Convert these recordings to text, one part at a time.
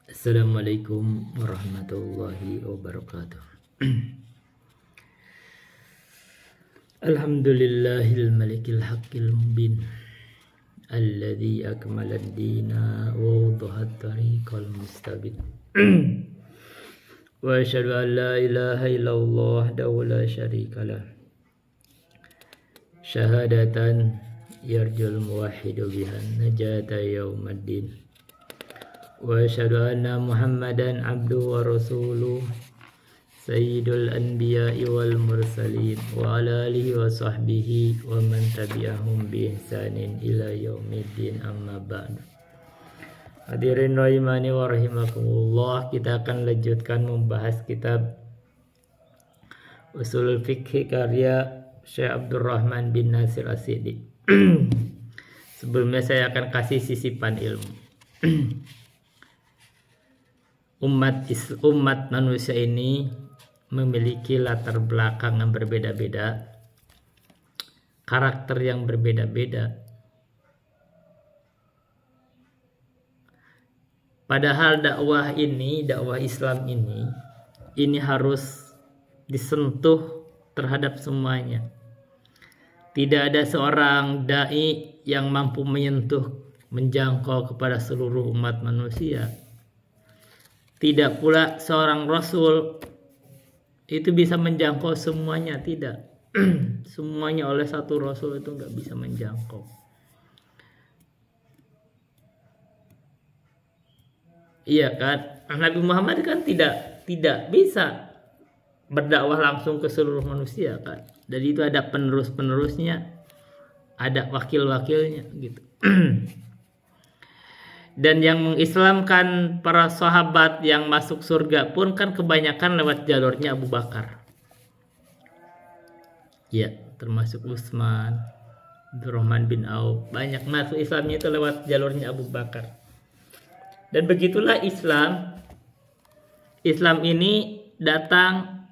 Assalamualaikum warahmatullahi wabarakatuh. Alhamdulillahil malikil haqqil mubin alladzi akmala ad-dina wa wadaha at-tariqal mustabin. Wa asyhadu an la ilaha illallah wahdahu la syarika lah. Syahadatan yarjul muwahhidu bihan najata yaumaddin. Wa asyhadu anna Muhammadan abduhu wa rasuluh sayyidul anbiya'i wal mursalin wa ala alihi wa sahbihi wa man tabi'ahum bi ihsanin ila yaumiddin, amma ba'du. Hadirin rahimani wa rahimakumullah, kita akan lanjutkan membahas kitab Ushul Fiqh karya Syekh Abdurrahman bin Nasir As-Sa'di. Sebelumnya saya akan kasih sisipan ilmu. Umat manusia ini memiliki latar belakang yang berbeda-beda, karakter yang berbeda-beda. Padahal dakwah Islam ini harus disentuh terhadap semuanya. Tidak ada seorang dai yang mampu menjangkau kepada seluruh umat manusia. Tidak pula seorang rasul itu bisa menjangkau semuanya, tidak. Semuanya oleh satu rasul itu nggak bisa menjangkau. Iya kan? Nabi Muhammad kan tidak bisa berdakwah langsung ke seluruh manusia kan. Jadi itu ada penerus-penerusnya, ada wakil-wakilnya gitu. Dan yang mengislamkan para sahabat yang masuk surga pun kan kebanyakan lewat jalurnya Abu Bakar. Ya, termasuk Utsman, Abdurrahman bin Auf. Banyak masuk Islamnya itu lewat jalurnya Abu Bakar. Dan begitulah Islam. Islam ini datang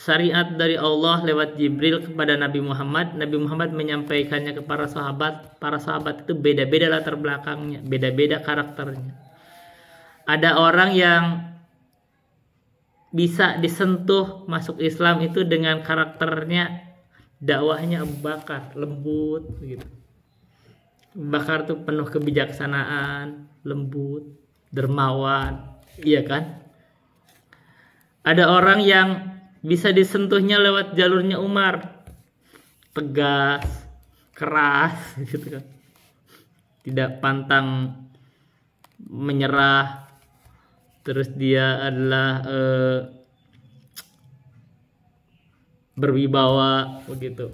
syariat dari Allah lewat Jibril kepada Nabi Muhammad. Nabi Muhammad menyampaikannya ke para sahabat. Para sahabat itu beda-beda latar belakangnya, beda-beda karakternya. Ada orang yang bisa disentuh masuk Islam itu dengan karakternya, dakwahnya Abu Bakar, lembut gitu. Abu Bakar itu penuh kebijaksanaan, lembut, dermawan, iya kan? Ada orang yang bisa disentuhnya lewat jalurnya Umar, tegas, keras gitu kan, tidak pantang menyerah. Terus dia adalah berwibawa begitu.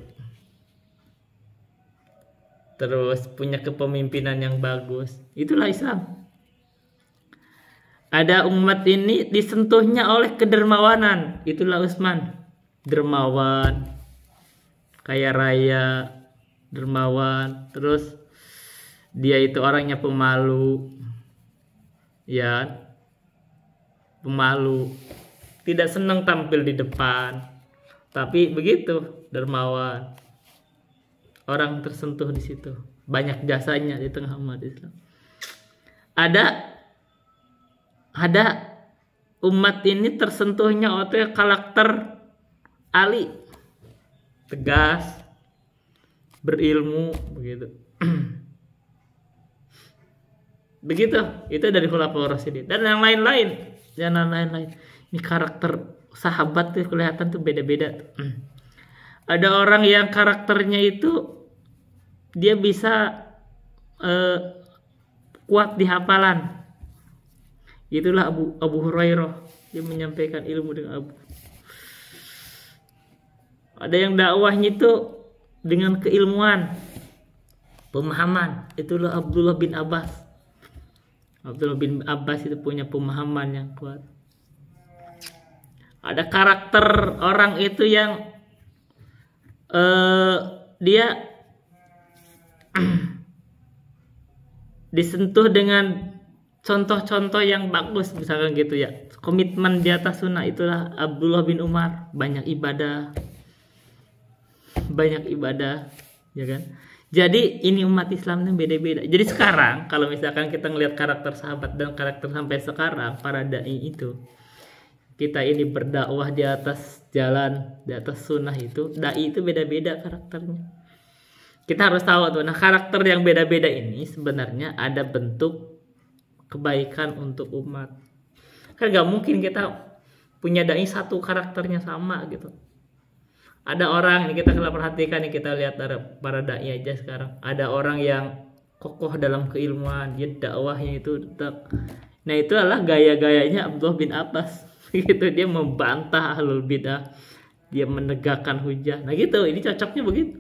Terus punya kepemimpinan yang bagus. Itulah Islam. Ada umat ini disentuhnya oleh kedermawanan. Itulah Utsman. Dermawan, kaya raya, dermawan. Terus dia itu orangnya pemalu. Ya, pemalu. Tidak senang tampil di depan. Tapi begitu, dermawan. Orang tersentuh di situ. Banyak jasanya di tengah umat Islam. Ada umat ini tersentuhnya oleh karakter Ali, tegas, berilmu, begitu. Begitu, itu dari Khulafaur Rasyidin. Dan yang lain-lain. Ini karakter sahabat tuh kelihatan tuh beda-beda. Ada orang yang karakternya itu dia bisa kuat di hafalan. Itulah Abu Hurairah, dia menyampaikan ilmu dengan Abu. Ada yang dakwahnya itu dengan keilmuan, pemahaman. Itulah Abdullah bin Abbas. Abdullah bin Abbas itu punya pemahaman yang kuat. Ada karakter orang itu yang dia disentuh dengan contoh-contoh yang bagus, misalkan gitu ya. Komitmen di atas sunnah, itulah Abdullah bin Umar. Banyak ibadah, ya kan. Jadi ini umat Islam itu beda-beda. Jadi sekarang kalau misalkan kita ngelihat karakter sahabat dan karakter sampai sekarang para dai itu, kita ini berdakwah di atas jalan, di atas sunnah itu, dai itu beda-beda karakternya. Kita harus tahu tuh. Nah, karakter yang beda-beda ini sebenarnya ada bentuk kebaikan untuk umat. Kan gak mungkin kita punya dai satu karakternya sama gitu. Ada orang, ini kita kalau perhatikan, nih kita lihat para dai aja sekarang. Ada orang yang kokoh dalam keilmuan, dia dakwahnya itu tetap. Nah, itu adalah gaya-gayanya Abdullah bin Abbas. Gitu, dia membantah ahlul bidah, dia menegakkan hujah. Nah gitu, ini cocoknya begitu.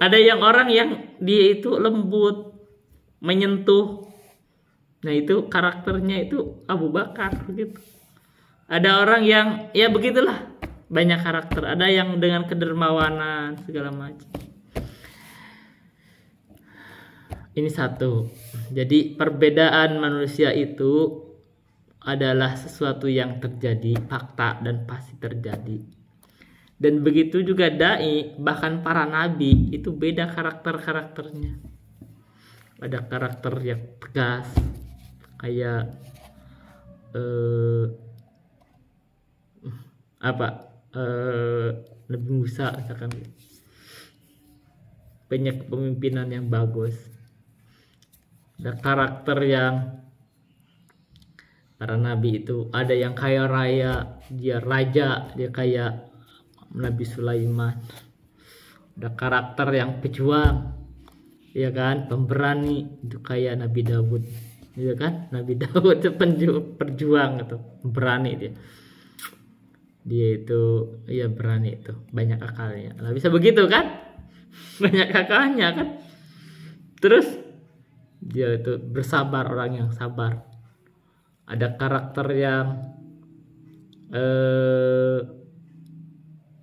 Ada yang orang yang dia itu lembut, menyentuh. Nah itu karakternya itu Abu Bakar gitu. Ada orang yang ya begitulah, banyak karakter. Ada yang dengan kedermawanan segala macam. Ini satu. Jadi perbedaan manusia itu adalah sesuatu yang terjadi, fakta dan pasti terjadi. Dan begitu juga dai, bahkan para nabi itu beda karakternya. Ada karakter yang tegas, kayak Nabi Musa misalkan, punya kepemimpinan yang bagus. Ada karakter yang para nabi itu, ada yang kaya raya, dia raja, dia kayak Nabi Sulaiman. Ada karakter yang pejuang, ya kan, pemberani, itu kayak Nabi Daud, ya kan. Nabi Daud itu perjuang gitu, berani dia itu ya berani, itu banyak akalnya. Nah, bisa begitu kan, banyak akalnya kan. Terus dia itu bersabar, orang yang sabar. Ada karakter yang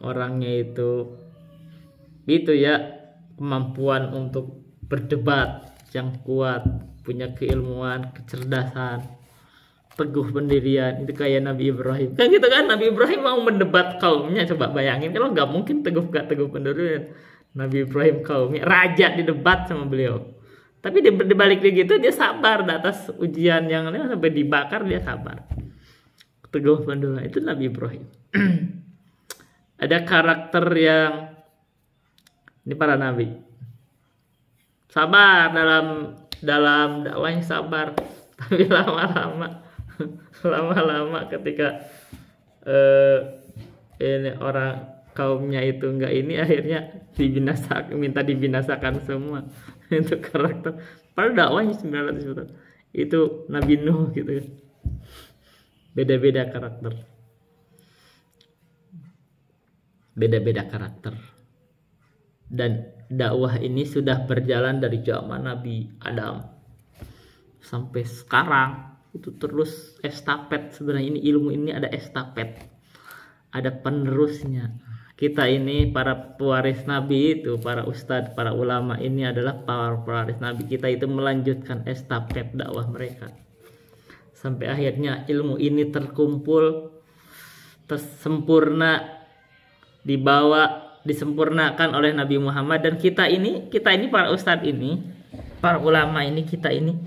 orangnya itu ya, kemampuan untuk berdebat yang kuat, punya keilmuan, kecerdasan, teguh pendirian, itu kayak Nabi Ibrahim. Kan gitu kan, Nabi Ibrahim mau mendebat kaumnya, coba bayangin kalau nggak mungkin teguh pendirian. Nabi Ibrahim kaumnya, raja didebat sama beliau. Tapi di balik gitu dia sabar di atas ujian yang sampai dibakar, dia sabar. Teguh pendirian, itu Nabi Ibrahim. Ada karakter yang ini para nabi. Sabar dalam dakwahnya, sabar. Tapi lama-lama ketika ini orang kaumnya itu enggak ini, akhirnya minta dibinasakan semua. Itu karakter. Padahal dakwahnya 900 tahun. Itu Nabi Nuh gitu kan. Beda-beda karakter. Beda-beda karakter. Dan dakwah ini sudah berjalan dari zaman Nabi Adam sampai sekarang. Itu terus estafet. Sebenarnya ini ilmu ini ada estafet, ada penerusnya. Kita ini para pewaris Nabi itu, para ustadz, para ulama ini adalah para pewaris Nabi. Kita itu melanjutkan estafet dakwah mereka sampai akhirnya ilmu ini terkumpul, tersempurna, disempurnakan oleh Nabi Muhammad. Dan kita ini para ustadz ini, para ulama ini, kita ini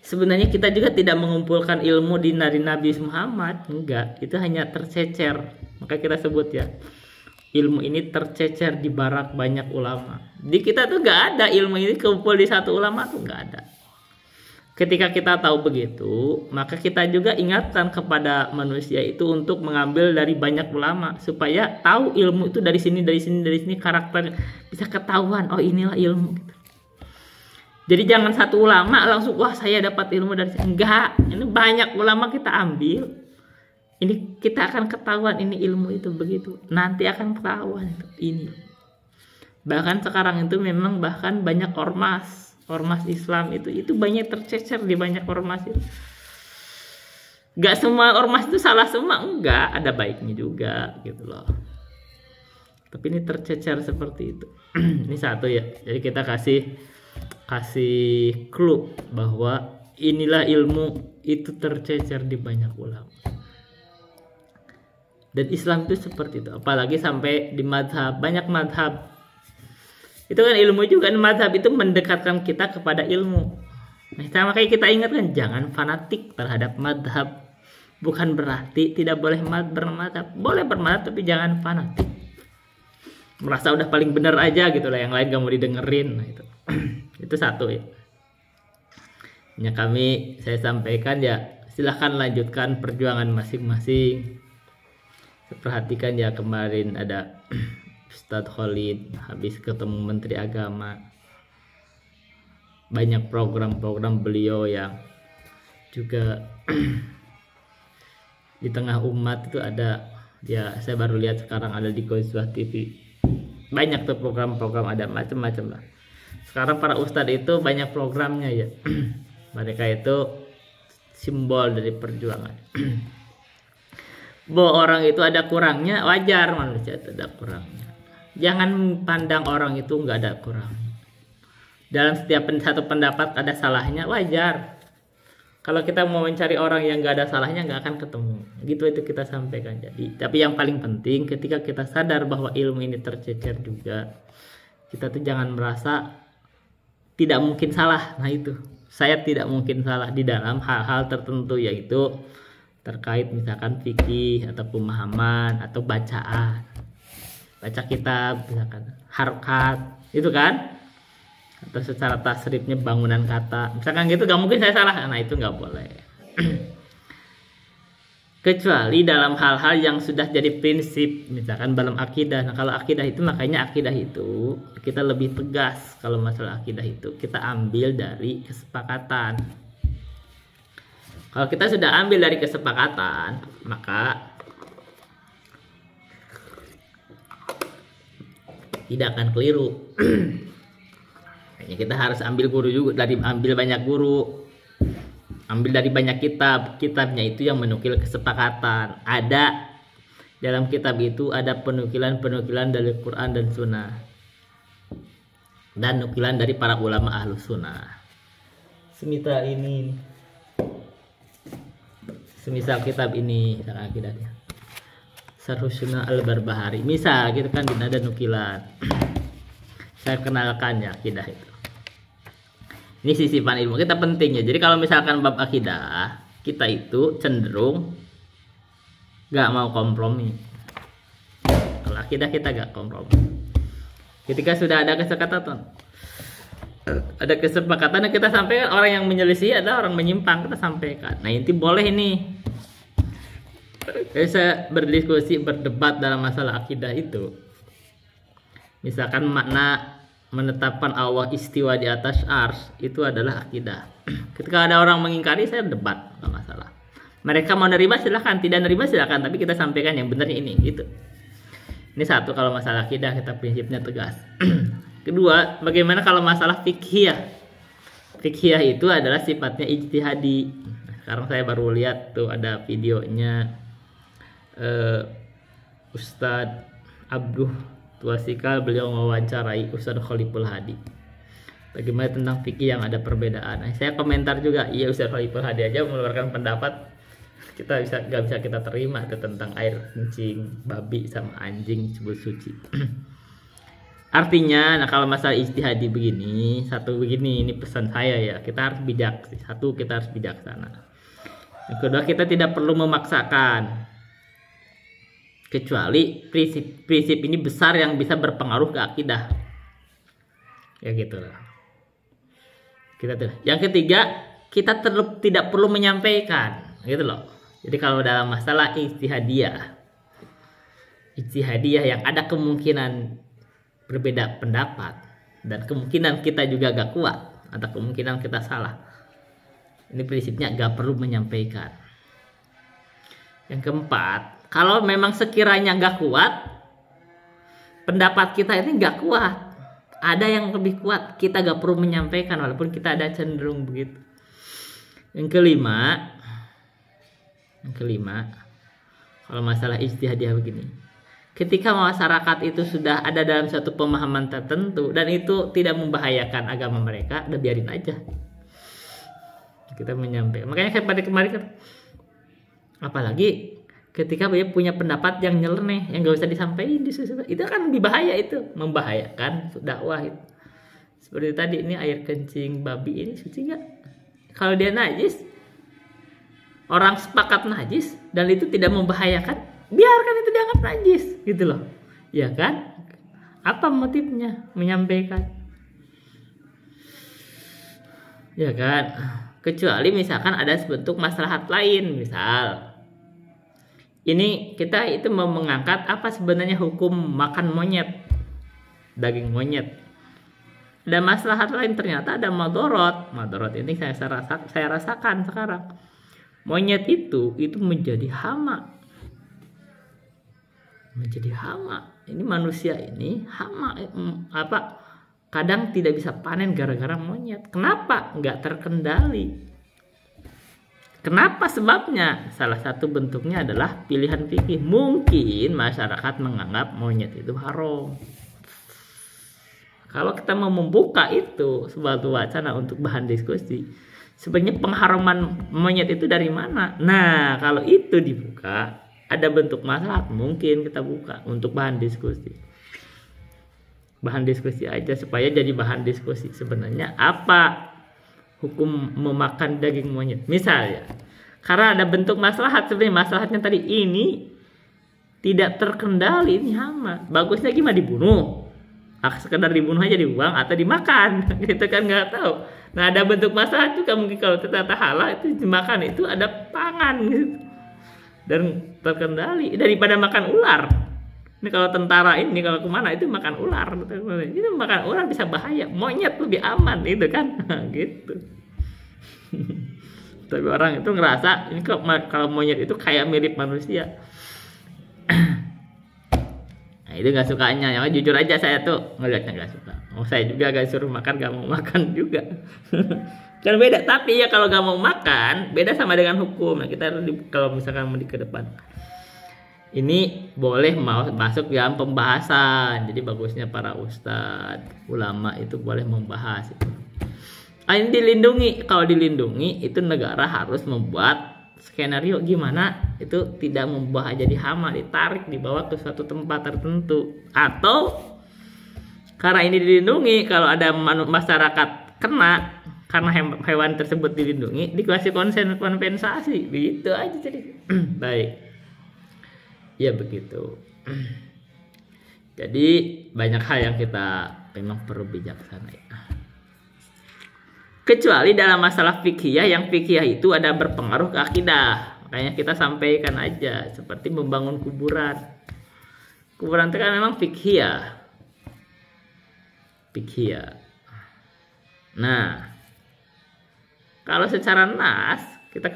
sebenarnya kita juga tidak mengumpulkan ilmu dari Nabi Muhammad, enggak, itu hanya tercecer. Maka kita sebut ya, ilmu ini tercecer di barak banyak ulama. Di kita tuh enggak ada ilmu ini kumpul di satu ulama, tuh enggak ada. Ketika kita tahu begitu, maka kita juga ingatkan kepada manusia itu untuk mengambil dari banyak ulama supaya tahu ilmu itu dari sini, karakter bisa ketahuan. Oh, inilah ilmu gitu. Jadi jangan satu ulama langsung wah saya dapat ilmu dari sini. Enggak, ini banyak ulama kita ambil. Ini kita akan ketahuan ini ilmu itu begitu. Nanti akan ketahuan itu ini. Bahkan sekarang itu memang bahkan banyak ormas Islam itu banyak tercecer di banyak ormas itu. Enggak semua ormas itu salah semua, enggak, ada baiknya juga gitu loh. Tapi ini tercecer seperti itu. Ini satu ya. Jadi kita kasih clue bahwa inilah ilmu itu tercecer di banyak ulama. Dan Islam itu seperti itu, apalagi sampai di madhab, banyak madhab Itu kan ilmu juga, mazhab itu mendekatkan kita kepada ilmu. Nah, makanya kita ingatkan jangan fanatik terhadap mazhab. Bukan berarti tidak boleh bermadzhab, boleh bermadzhab tapi jangan fanatik. Merasa udah paling benar aja gitu lah, yang lain gak mau didengerin. Nah, itu itu satu ya. Ya saya sampaikan ya, silahkan lanjutkan perjuangan masing-masing. Perhatikan ya, kemarin ada Ustadz Khalid habis ketemu Menteri Agama, banyak program-program beliau yang juga di tengah umat itu ada ya. Saya baru lihat sekarang ada di Ghazwah TV, banyak tuh program-program, ada macam-macam lah. Sekarang para ustadz itu banyak programnya ya. Mereka itu simbol dari perjuangan. Bahwa orang itu ada kurangnya, wajar, manusia itu ada kurangnya. Jangan pandang orang itu nggak ada kurang. Dalam setiap satu pendapat ada salahnya, wajar. Kalau kita mau mencari orang yang nggak ada salahnya, nggak akan ketemu. Gitu itu kita sampaikan. Jadi, tapi yang paling penting ketika kita sadar bahwa ilmu ini tercecer juga, kita tuh jangan merasa tidak mungkin salah. Nah itu, saya tidak mungkin salah di dalam hal-hal tertentu, yaitu terkait misalkan fikih atau pemahaman atau bacaan, baca kitab misalkan harokat itu kan, atau secara tasrifnya bangunan kata misalkan gitu, gak mungkin saya salah. Nah itu gak boleh. Kecuali dalam hal-hal yang sudah jadi prinsip, misalkan dalam akidah. Nah kalau akidah itu, makanya akidah itu kita lebih tegas. Kalau masalah akidah itu kita ambil dari kesepakatan. Kalau kita sudah ambil dari kesepakatan, maka tidak akan keliru. Hanya kita harus ambil guru juga, ambil banyak guru, ambil dari banyak kitab. Kitabnya itu yang menukil kesepakatan. Ada dalam kitab itu ada penukilan-penukilan dari Quran dan Sunnah, dan nukilan dari para ulama Ahlus Sunnah. Semisal kitab ini, misalkan akidahnya Syarh Sunnah Al-Barbahari, misal gitu kan, ada nukilan. Saya kenalkan ya akidah itu. Ini sisipan ilmu kita pentingnya. Jadi kalau misalkan bab akidah, kita itu cenderung gak mau kompromi. Kalau akidah kita gak kompromi. Ketika sudah ada kesepakatan, kita sampaikan. Orang yang menyelisih adalah orang menyimpang, kita sampaikan. Nah ini boleh ini. Saya berdiskusi, berdebat dalam masalah akidah itu. Misalkan makna menetapkan Allah istiwa di atas ars itu adalah akidah. Ketika ada orang mengingkari, saya debat, nggak masalah. Mereka mau nerima silahkan, tidak nerima silahkan, tapi kita sampaikan yang benar ini gitu. Ini satu, kalau masalah akidah kita prinsipnya tegas. Kedua, bagaimana kalau masalah fikhiyah? Fikhiyah itu adalah sifatnya ijtihadi. Sekarang saya baru lihat tuh ada videonya Ustadz Abduh Tuasikal, beliau mewawancarai Ustadz Khaliful Hadi. Bagaimana tentang fikih yang ada perbedaan. Nah, saya komentar juga, iya Ustadz Khaliful Hadi aja mengeluarkan pendapat nggak bisa kita terima itu tentang air kencing babi sama anjing sebut suci. Artinya, nah kalau masalah ijtihadi begini, ini pesan saya ya, kita harus bijak. Satu, kita harus bijaksana. Yang kedua, kita tidak perlu memaksakan. Kecuali prinsip ini besar yang bisa berpengaruh ke akidah. Ya gitu lah. Yang ketiga, kita tidak perlu menyampaikan, gitu loh. Jadi kalau dalam masalah ijtihadiyah yang ada kemungkinan berbeda pendapat dan kemungkinan kita juga gak kuat atau kemungkinan kita salah, ini prinsipnya gak perlu menyampaikan. Yang keempat, kalau memang sekiranya gak kuat, pendapat kita ini gak kuat, ada yang lebih kuat, kita gak perlu menyampaikan walaupun kita ada cenderung begitu. Yang kelima, kalau masalah ijtihadiyah begini, ketika masyarakat itu sudah ada dalam satu pemahaman tertentu dan itu tidak membahayakan agama mereka, udah biarin aja. Kita menyampaikan. Makanya saya pada kemarin kan, apalagi ketika dia punya pendapat yang nyeleneh, yang gak usah disampaikan, itu kan lebih bahaya, itu membahayakan dakwah itu. Seperti tadi, ini air kencing babi ini suci gak? Kalau dia najis, orang sepakat najis dan itu tidak membahayakan, biarkan itu dianggap najis gitu loh, ya kan? Apa motifnya menyampaikan, ya kan? Kecuali misalkan ada bentuk maslahat lain, misal ini kita itu mau mengangkat apa sebenarnya hukum makan monyet, daging monyet. Ada maslahat lain, ternyata ada madorot. Madorot ini saya rasakan sekarang. Monyet itu menjadi hama. Menjadi hama. Ini manusia ini hama, kadang tidak bisa panen gara-gara monyet. Kenapa? Nggak terkendali. Kenapa sebabnya? Salah satu bentuknya adalah pilihan fikih. Mungkin masyarakat menganggap monyet itu haram. Kalau kita mau membuka itu suatu wacana untuk bahan diskusi, sebenarnya pengharaman monyet itu dari mana? Nah, kalau itu dibuka, ada bentuk maslahat, mungkin kita buka untuk bahan diskusi. Bahan diskusi aja supaya jadi bahan diskusi. Sebenarnya apa hukum memakan daging monyet? Misalnya, karena ada bentuk maslahat, sebenarnya maslahatnya tadi ini tidak terkendali, ini hama. Bagusnya gimana? Dibunuh. Sekedar dibunuh aja, dibuang atau dimakan. Kita kan nggak tahu. Nah, ada bentuk maslahat juga, mungkin kalau ternyata halal itu dimakan, itu ada pangan gitu. Dan terkendali daripada makan ular. Ini kalau tentara ini kalau kemana itu makan ular, itu makan ular bisa bahaya, monyet lebih aman itu kan, gitu. Tapi orang itu ngerasa ini kalau monyet itu kayak mirip manusia. Nah, itu nggak sukanya, ya jujur aja saya tuh ngeliatnya nggak suka. Saya juga gak suruh makan, gak mau makan juga. Kan beda, tapi ya kalau gak mau makan beda sama dengan hukum. Nah, kita kalau misalkan mau di ke depan ini boleh masuk dalam pembahasan. Jadi bagusnya para ustadz, ulama itu boleh membahas itu. Ini dilindungi. Kalau dilindungi itu negara harus membuat skenario gimana itu tidak membawa jadi hama, ditarik dibawa ke suatu tempat tertentu. Atau karena ini dilindungi, kalau ada masyarakat kena karena hewan tersebut dilindungi, dikasih kompensasi, gitu aja jadi. Baik. Ya begitu. Jadi banyak hal yang kita memang perlu bijaksana ya. Kecuali dalam masalah fikih, yang fikih itu ada berpengaruh ke akidah. Makanya kita sampaikan aja, seperti membangun kuburan. Kuburan itu kan memang fikih ya. Fikih ya. Nah, kalau secara nas, kita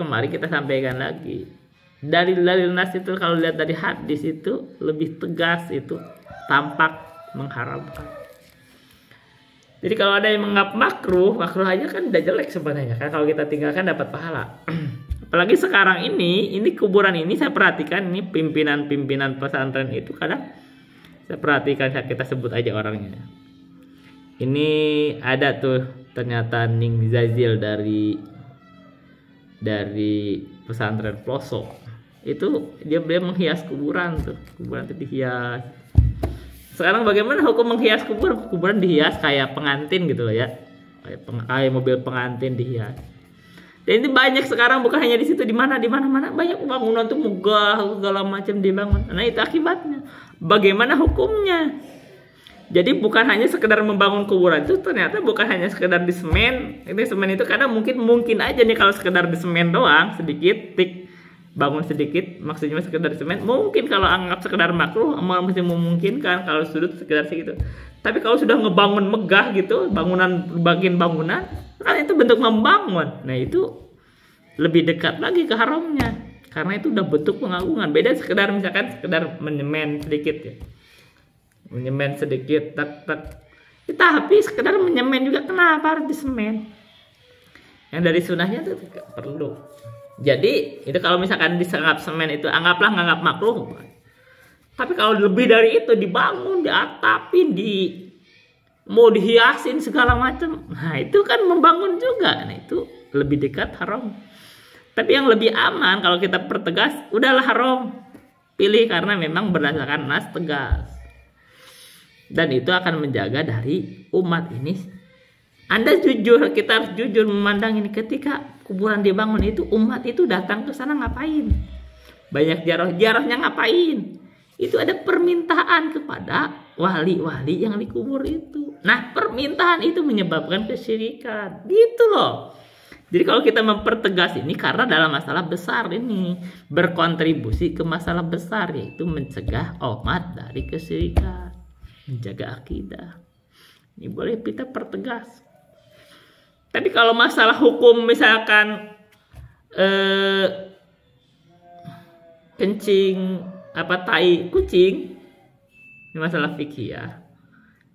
sampaikan lagi. Dari nas itu kalau lihat dari hadis itu lebih tegas, itu tampak mengharamkan. Jadi kalau ada yang menganggap makruh aja kan udah jelek sebenarnya kan, kalau kita tinggalkan dapat pahala. Apalagi sekarang ini kuburan ini saya perhatikan, ini pimpinan pesantren itu kadang saya perhatikan, kita sebut aja orangnya. Ini ada tuh ternyata Ning Zazil dari pesantren pelosok. Itu dia menghias kuburan tuh. Kuburan itu dihias. Sekarang bagaimana hukum menghias kuburan? Kuburan dihias kayak pengantin gitu loh ya. Kayak mobil pengantin dihias. Dan ini banyak sekarang, bukan hanya di situ, di mana-mana banyak bangunan tuh megah segala macam dibangun. Nah, itu akibatnya. Bagaimana hukumnya? Jadi bukan hanya sekedar membangun kuburan itu, ternyata bukan hanya sekedar di semen. Ini semen itu kadang mungkin aja nih kalau sekedar di semen doang, sedikit bangun sedikit, maksudnya sekedar semen. Mungkin kalau anggap sekedar makruh masih memungkinkan kalau sudut sekedar segitu. Tapi kalau sudah ngebangun megah gitu, bagian bangunan, kan itu bentuk membangun. Nah, itu lebih dekat lagi ke haramnya. Karena itu udah bentuk pengagungan. Beda sekedar misalkan sekedar menyemen sedikit ya. Menyemen sedikit tak. Tapi sekedar menyemen juga kenapa harus disemen? Yang dari sunahnya itu perlu. Jadi itu kalau misalkan dianggap semen itu anggaplah nganggap makruh. Tapi kalau lebih dari itu dibangun, diatapin, mau dihiasin segala macam, nah itu kan membangun juga. Nah itu lebih dekat haram. Tapi yang lebih aman kalau kita pertegas, udahlah haram. Pilih karena memang berdasarkan nas tegas. Dan itu akan menjaga dari umat ini. Anda jujur, kita harus jujur memandang ini. Ketika kuburan dibangun itu, umat itu datang ke sana ngapain? Banyak jarah-jarahnya ngapain? Itu ada permintaan kepada wali-wali yang dikubur itu. Nah, permintaan itu menyebabkan kesyirikan. Gitu loh. Jadi kalau kita mempertegas ini karena dalam masalah besar ini berkontribusi ke masalah besar, yaitu mencegah umat dari kesyirikan, menjaga akidah. Ini boleh kita pertegas. Tapi kalau masalah hukum misalkan kencing tai kucing, ini masalah fikih ya.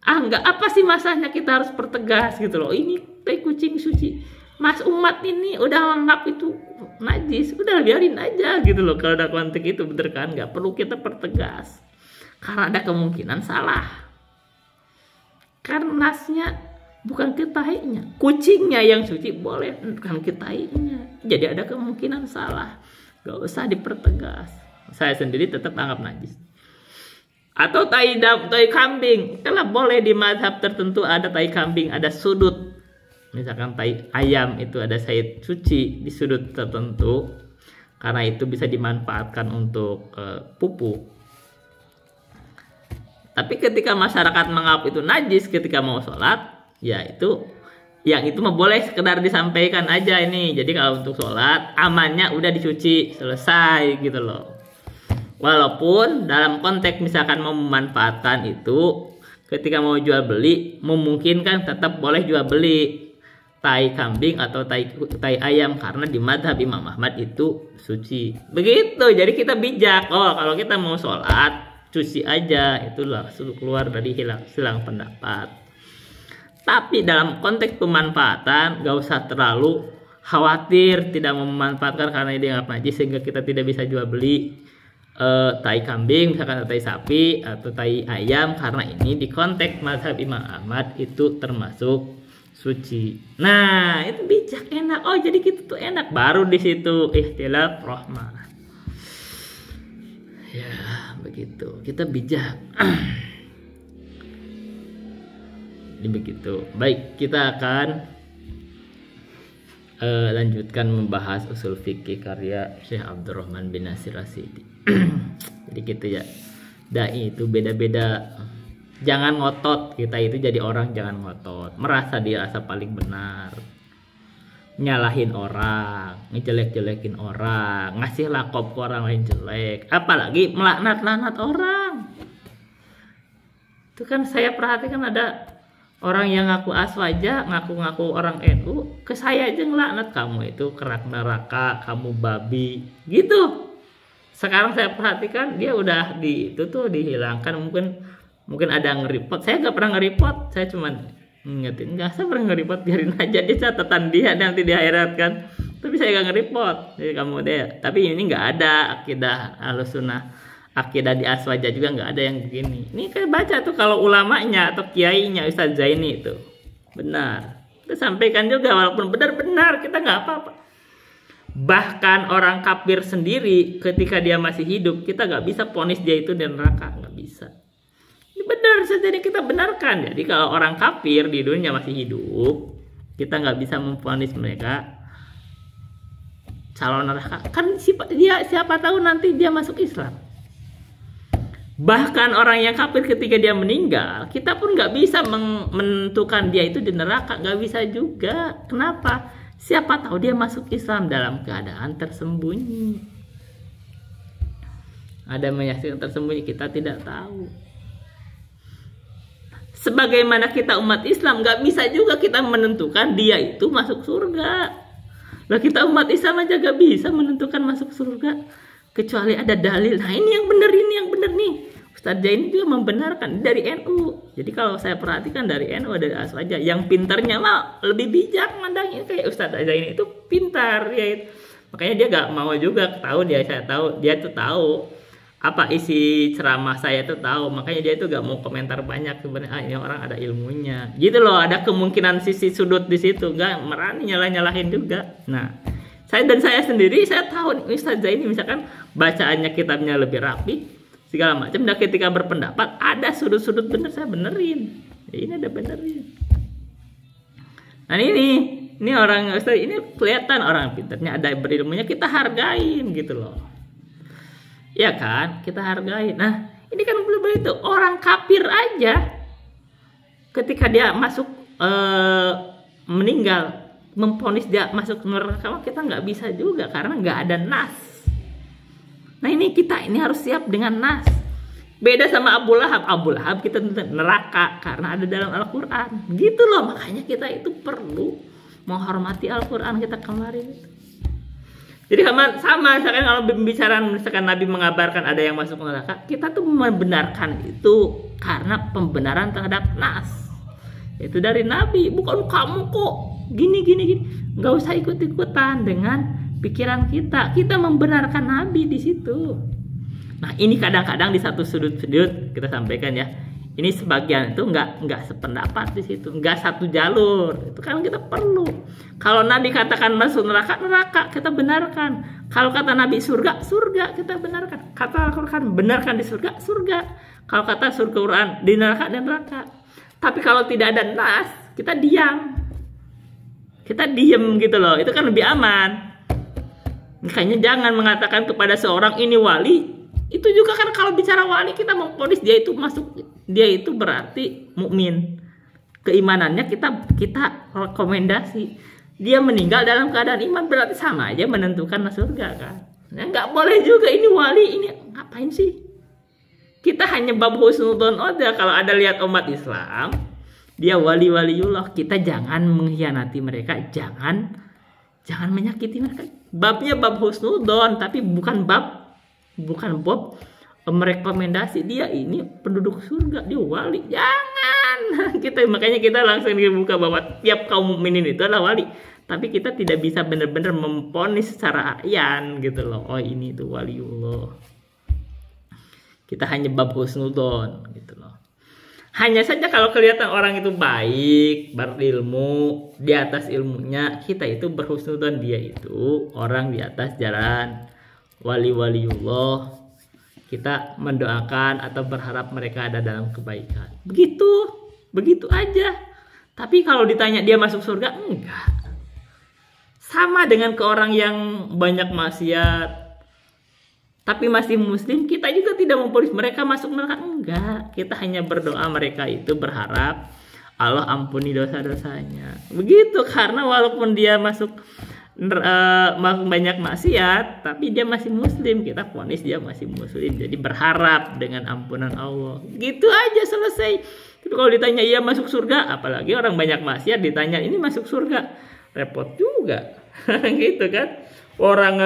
Enggak, apa sih masalahnya kita harus pertegas gitu loh. Ini tai kucing suci. Mas umat ini udah anggap itu najis, udah biarin aja gitu loh. Kalau ada konteks itu bener kan, nggak perlu kita pertegas karena ada kemungkinan salah. Karena nasnya bukan ketainya, kucingnya yang suci boleh, bukan ketainya. Jadi ada kemungkinan salah, nggak usah dipertegas. Saya sendiri tetap anggap najis. Atau tai kambing, kalau boleh di mazhab tertentu ada tai kambing, ada sudut. Misalkan tai ayam itu ada said suci di sudut tertentu karena itu bisa dimanfaatkan untuk pupuk. Tapi ketika masyarakat menganggap itu najis ketika mau sholat, ya itu yang itu mah boleh sekedar disampaikan aja ini. Jadi kalau untuk sholat amannya udah dicuci selesai gitu loh. Walaupun dalam konteks misalkan mau memanfaatkan itu ketika mau jual beli memungkinkan tetap boleh jual beli tai kambing atau tai ayam karena di mazhab Imam Ahmad itu suci. Begitu. Jadi kita bijak. Oh, kalau kita mau sholat cuci aja, itulah keluar dari silang pendapat. Tapi dalam konteks pemanfaatan gak usah terlalu khawatir tidak memanfaatkan karena dia dianggap najis sehingga kita tidak bisa jual beli tai kambing misalkan tai sapi atau tai ayam karena ini di konteks mazhab Imam Ahmad itu termasuk suci. Nah, itu bijak, enak. Oh, jadi gitu tuh enak. Baru di situ ikhtilaf rahmah. Ya, begitu. Kita bijak. Ini begitu. Baik, kita akan lanjutkan membahas usul fikih karya Syekh Abdurrahman bin Nasir As-Sa'di. Jadi gitu ya. Dai itu beda-beda. Jangan ngotot, kita itu jadi orang jangan ngotot, merasa dirasa paling benar, nyalahin orang, ngejelek-jelekin orang, ngasih lakop ke orang lain jelek, apalagi melaknat-laknat orang. Itu kan saya perhatikan ada orang yang ngaku aswaja, ngaku-ngaku orang NU, ke saya aja ngelaknat, kamu itu kerak neraka, kamu babi, gitu. Sekarang saya perhatikan dia udah dihilangkan, mungkin ada nge-report. Saya nggak pernah nge-report, saya cuma ngingetin, nggak, saya pernah nge-report, biarin aja dia catatan dia nanti di akhirat kan. Tapi saya nggak nge-report, jadi kamu deh. Tapi ini nggak ada akidah Ahlussunnah, akidah di Aswaja juga nggak ada yang begini. Ini kayak baca tuh kalau ulamanya atau kiainya Ustadz Zaini itu benar, kita sampaikan juga walaupun benar-benar kita nggak apa-apa. Bahkan orang kafir sendiri ketika dia masih hidup kita nggak bisa vonis dia itu di neraka, nggak bisa. Benar, jadi kita benarkan. Jadi kalau orang kafir di dunia masih hidup, kita nggak bisa memvonis mereka calon neraka. Kan siapa tahu nanti dia masuk Islam. Bahkan orang yang kafir ketika dia meninggal, kita pun nggak bisa menentukan dia itu di neraka, nggak bisa juga. Kenapa? Siapa tahu dia masuk Islam dalam keadaan tersembunyi. Ada menyaksikan tersembunyi, kita tidak tahu. Sebagaimana kita umat Islam nggak bisa juga kita menentukan dia itu masuk surga. Lah kita umat Islam aja gak bisa menentukan masuk surga kecuali ada dalil. Nah ini yang benar nih. Ustadz Zaini juga membenarkan dari NU. Jadi kalau saya perhatikan dari NU dari Aswaja yang pintarnya mah lebih bijak mandangnya kayak Ustadz Zaini itu pintar ya. Makanya dia gak mau juga tahu dia tuh tahu apa isi ceramah saya tuh tahu, makanya dia itu gak mau komentar banyak sebenarnya. Ini orang ada ilmunya gitu loh, ada kemungkinan sisi sudut di situ, gak merani nyalahin juga. Nah Saya sendiri saya tahu nih Ustazah ini misalkan bacaannya kitabnya lebih rapi segala macam, dan ketika berpendapat ada sudut-sudut bener saya benerin. Ini ada benerin. Nah ini orang Ustaz ini kelihatan orang pintarnya, ada berilmunya, kita hargain gitu loh. Ya kan, kita hargain. Nah ini kan belum begitu, orang kafir aja ketika dia masuk meninggal, memvonis dia masuk neraka, kita nggak bisa juga karena nggak ada nas. Nah ini kita ini harus siap dengan nas. Beda sama Abu Lahab. Abu Lahab kita neraka karena ada dalam Al-Quran. Gitu loh, makanya kita itu perlu menghormati Al-Quran kita kemarin itu. Jadi sama misalkan kalau pembicaraan misalkan Nabi mengabarkan ada yang masuk neraka, kita tuh membenarkan itu karena pembenaran terhadap nas. Itu dari Nabi, bukan kamu kok gini. Nggak usah ikut-ikutan dengan pikiran kita. Kita membenarkan Nabi di situ. Nah ini kadang-kadang di satu sudut-sudut kita sampaikan ya. Ini sebagian itu nggak sependapat di situ, nggak satu jalur. Itu kan kita perlu. Kalau Nabi katakan masuk neraka, kita benarkan. Kalau kata Nabi surga, kita benarkan. Kata Al-Quran benarkan di surga. Kalau kata surga Quran di neraka. Tapi kalau tidak ada nas, kita diam. Kita diem gitu loh. Itu kan lebih aman. Makanya jangan mengatakan kepada seorang ini wali. Itu juga kan kalau bicara wali kita memvonis dia itu masuk, dia itu berarti mukmin. Keimanannya kita rekomendasi. Dia meninggal dalam keadaan iman berarti sama aja menentukan masuk surga kan. Nah, nggak boleh juga ini wali, ini ngapain sih? Kita hanya bab husnudzon aja. Kalau ada lihat umat Islam, dia wali-waliullah, kita jangan mengkhianati mereka, jangan menyakiti mereka. Babnya bab husnudzon, tapi bukan bab merekomendasi dia ini penduduk surga, dia wali. Jangan. Makanya kita langsung dibuka bahwa tiap kaum mukminin itu adalah wali. Tapi kita tidak bisa benar-benar memvonis secara ayan gitu loh. Oh ini itu waliullah. Kita hanya bab husnudzon gitu loh. Hanya saja kalau kelihatan orang itu baik, berilmu, di atas ilmunya, kita itu berhusnudzon dia itu orang di atas jalan wali-waliullah. Kita mendoakan atau berharap mereka ada dalam kebaikan. Begitu aja. Tapi kalau ditanya dia masuk surga, enggak. Sama dengan ke orang yang banyak maksiat tapi masih muslim, kita juga tidak memvonis mereka masuk neraka, enggak. Kita hanya berdoa mereka itu berharap Allah ampuni dosa-dosanya. Begitu, karena walaupun dia masuk banyak maksiat, tapi dia masih muslim, kita vonis dia masih muslim. Jadi berharap dengan ampunan Allah. Gitu aja selesai. Tapi kalau ditanya iya masuk surga, apalagi orang banyak maksiat ditanya ini masuk surga, repot juga. Gitu kan. Orang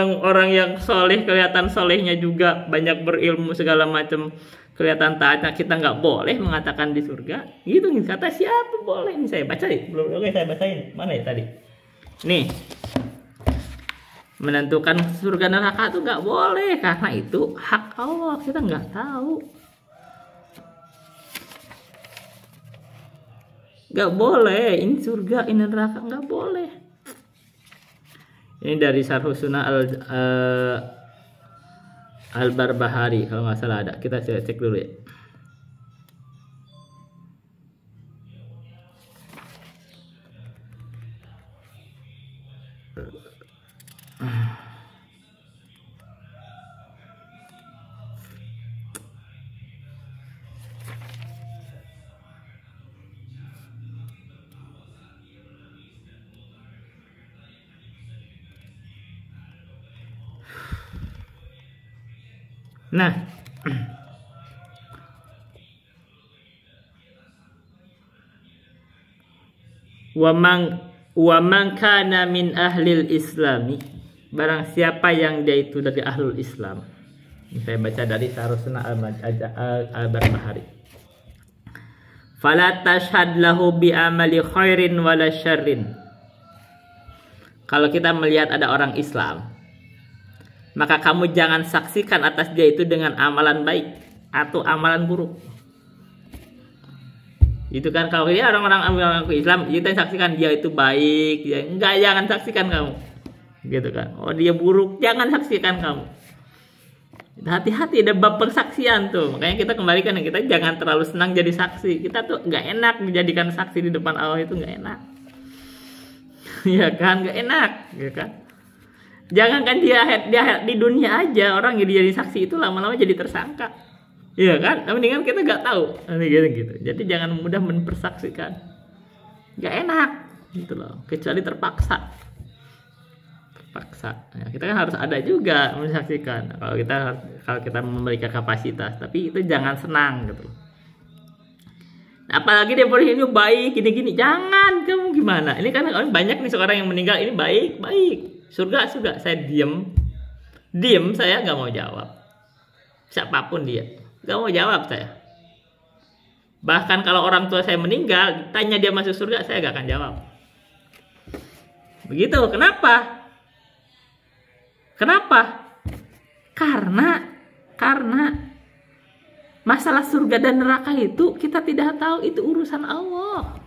yang soleh kelihatan solehnya juga banyak berilmu segala macam kelihatan taatnya, kita nggak boleh mengatakan di surga gitu. Kata siapa boleh? Ini saya baca belum saya bacain mana ya tadi nih, menentukan surga neraka itu nggak boleh karena itu hak Allah, kita nggak tahu. Nggak boleh ini surga ini neraka, nggak boleh. Ini dari Syarh Sunnah Al-Barbahari kalau nggak salah ada. Kita cek dulu ya. Nah, wa man kana min ahlil islami, barang siapa yang dia itu dari ahlul Islam. Ini saya baca dari Syarh Sunnah Al-Barbahari. Fala tashhad lahu bi amali khairin wala syarrin. Kalau kita melihat ada orang Islam, maka kamu jangan saksikan atas dia itu dengan amalan baik atau amalan buruk. Itu kan kalau dia orang-orang Islam, kita saksikan dia itu baik, ya enggak, jangan saksikan kamu. gitu kan. Oh dia buruk, jangan saksikan kamu. Hati-hati ada bab persaksian tuh. Makanya kita kembalikan, kita jangan terlalu senang jadi saksi. Kita tuh nggak enak dijadikan saksi di depan Allah, itu nggak enak. Ya kan, nggak enak, ya kan. Jangan kan dia di dunia aja orang jadi saksi itu lama-lama jadi tersangka. Iya kan? Mendingan kita nggak tahu. Gitu. Jadi jangan mudah mempersaksikan. Nggak enak gitu loh. Kecuali terpaksa. Ya, kita kan harus ada juga mensaksikan. Kalau kita memiliki kapasitas, tapi itu jangan senang gitu loh. Apalagi dia polisi ini baik gini-gini. Jangan, kamu gimana? Ini kan banyak nih seorang yang meninggal ini baik. Surga, saya diem, saya nggak mau jawab. Siapapun dia, nggak mau jawab saya. Bahkan kalau orang tua saya meninggal, tanya dia masuk surga, saya nggak akan jawab. Begitu, kenapa? Karena masalah surga dan neraka itu kita tidak tahu, itu urusan Allah.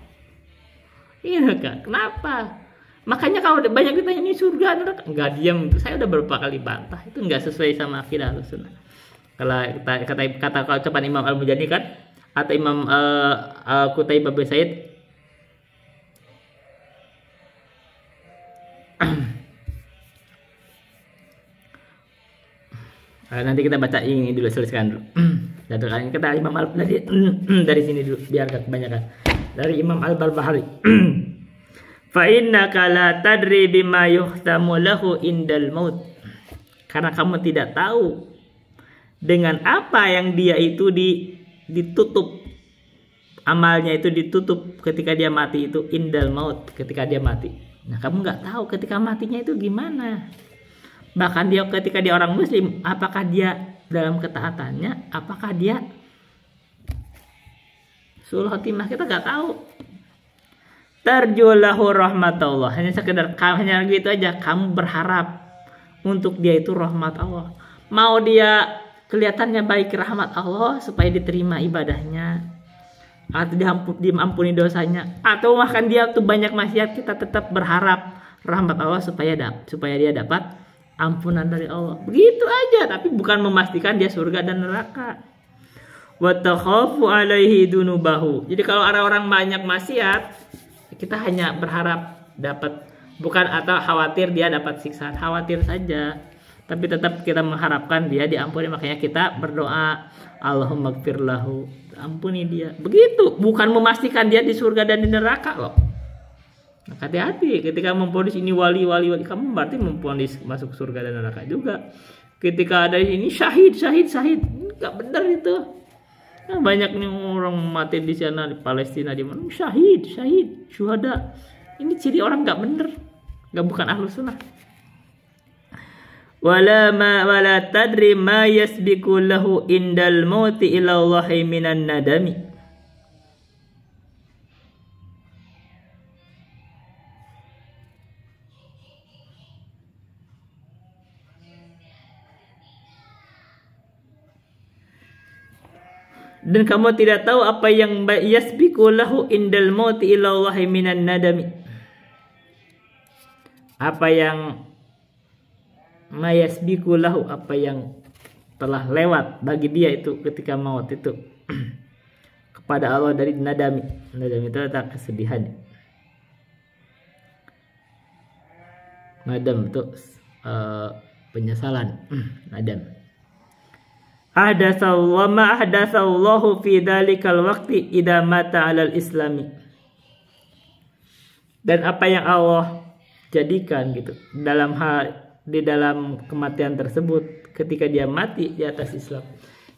Iya kan? Kenapa? Makanya kalau banyak ditanya ini surga neraka, nggak diam. Saya udah beberapa kali bantah, itu nggak sesuai sama akidah Ahlussunnah. Kalau kata ucapan Imam Al-Mujani kan, atau Imam Qutaibah bin Sa'id, nanti kita baca ini dulu, selesaikan dulu. Satu kali kita Imam dari sini dulu biar gak kebanyakan. Dari Imam Al-Barbahari. Fa innaka la tadri bima yuhtamu lahu indal maut. Karena kamu tidak tahu dengan apa yang dia itu ditutup, amalnya itu ditutup ketika dia mati, itu indal maut, ketika dia mati. Nah, kamu nggak tahu ketika matinya itu gimana. Bahkan dia ketika dia orang muslim, apakah dia dalam ketaatannya, apakah dia sul khotimah, kita nggak tahu. Tarjulahu rahmatullah, hanya sekedar hanya gitu aja, kamu berharap untuk dia itu rahmat Allah. Mau dia kelihatannya baik rahmat Allah supaya diterima ibadahnya, atau diampuni dosanya, atau bahkan dia tuh banyak maksiat, kita tetap berharap rahmat Allah supaya dia dapat ampunan dari Allah. Begitu aja, tapi bukan memastikan dia surga dan neraka. Wa takhafu alaihi dunubahu. Jadi kalau ada orang banyak maksiat, kita hanya berharap dapat, bukan atau khawatir dia dapat siksaan, khawatir saja, tapi tetap kita mengharapkan dia diampuni. Makanya kita berdoa, Allahumma gfir lahu, ampuni dia. Begitu, bukan memastikan dia di surga dan di neraka loh. Nah, hati-hati ketika memponis ini wali, kamu berarti memponis masuk surga dan neraka juga. Ketika ada ini syahid, nggak benar itu. Nah, banyak nih orang mati di sana, di Palestina, di mana syahid, syuhada. Ini ciri orang nggak bener, nggak, bukan Ahlussunnah. Wala tadri ma yasbiqu lahu indal mauti ila Allahi minan nadami. Dan kamu tidak tahu apa yang yasbiqu lahu indal mauti ila Allahi minan nadami. Apa yang mayasbiqu lahu, apa yang telah lewat bagi dia itu ketika maut itu kepada Allah dari nadami. Nadami itu adalah kesedihan. Nadam itu penyesalan. Nadam. Ahdatsallahu fi dzalikal waqti idza mata 'alal islami. Dan apa yang Allah jadikan gitu di dalam kematian tersebut ketika dia mati di atas Islam.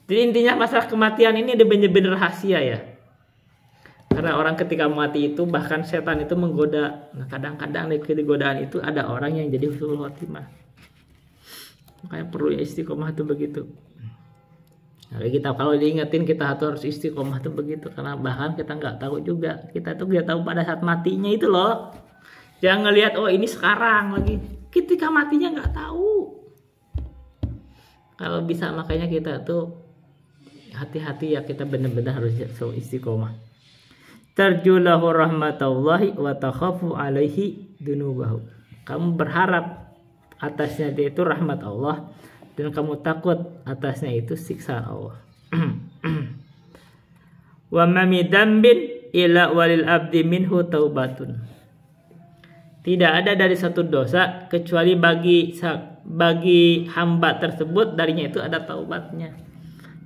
Jadi intinya masalah kematian ini ada benar-benar rahasia ya. Karena orang ketika mati itu bahkan setan itu menggoda. Nah, kadang-kadang dari godaan itu ada orang yang jadi husnul khotimah. Makanya perlu istiqomah itu begitu. Nah, kita kalau diingetin kita harus istiqomah tuh begitu, karena bahkan kita nggak tahu juga, kita tuh nggak tahu pada saat matinya itu loh. Jangan ngelihat oh ini sekarang lagi, ketika matinya nggak tahu. Kalau bisa makanya kita tuh hati-hati ya, kita benar-benar harus istiqomah. Tarjulahu rahmatallahi wa takhafu alaihi dunubahu. Kamu berharap atasnya itu rahmat Allah, dan kamu takut atasnya itu siksaan Allah. Wa ma min dzambin illa walil abdi minhu taubatun. Tidak ada dari satu dosa kecuali bagi hamba tersebut darinya itu ada taubatnya.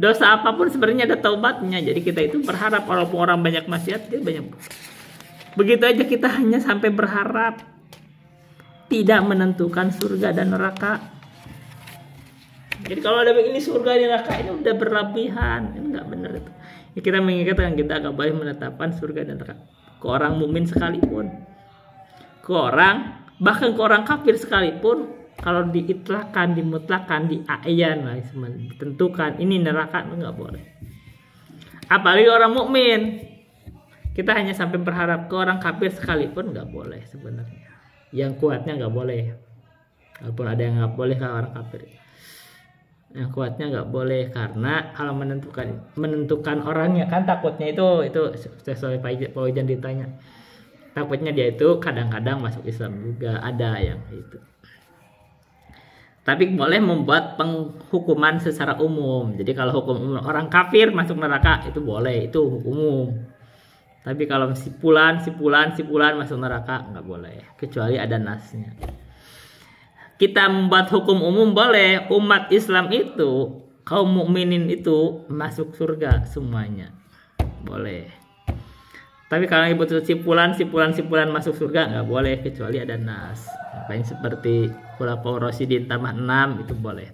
Dosa apapun sebenarnya ada taubatnya. Jadi kita itu berharap, walaupun orang banyak maksiat, dia banyak. Begitu aja kita hanya sampai berharap, tidak menentukan surga dan neraka. Jadi kalau ada begini surga dan neraka, ini udah berlebihan, ini nggak benar itu. Ya, kita mengingatkan kita agak boleh menetapkan surga dan neraka ke orang mukmin sekalipun, ke orang, bahkan ke orang kafir sekalipun. Kalau diitlakan, dimutlakan, diayan, ditentukan ini neraka, nggak boleh. Apalagi orang mukmin, kita hanya sampai berharap. Ke orang kafir sekalipun nggak boleh sebenarnya. Yang kuatnya nggak boleh. Walaupun ada yang nggak boleh kalau orang kafir. Yang kuatnya nggak boleh, karena kalau menentukan orangnya kan takutnya itu sesuai Pak Wijan ditanya. Takutnya dia itu kadang-kadang masuk Islam juga, ada yang itu. Tapi boleh membuat penghukuman secara umum. Jadi kalau hukum umum orang kafir masuk neraka itu boleh, itu umum. Tapi kalau si fulan masuk neraka nggak boleh, kecuali ada nasnya. Kita membuat hukum umum boleh, umat Islam itu, kaum mukminin itu masuk surga semuanya, boleh. Tapi kalau ibu si fulan masuk surga nggak boleh, kecuali ada nas. Makanya seperti Khulafaur Rasyidin tambah 6 itu boleh.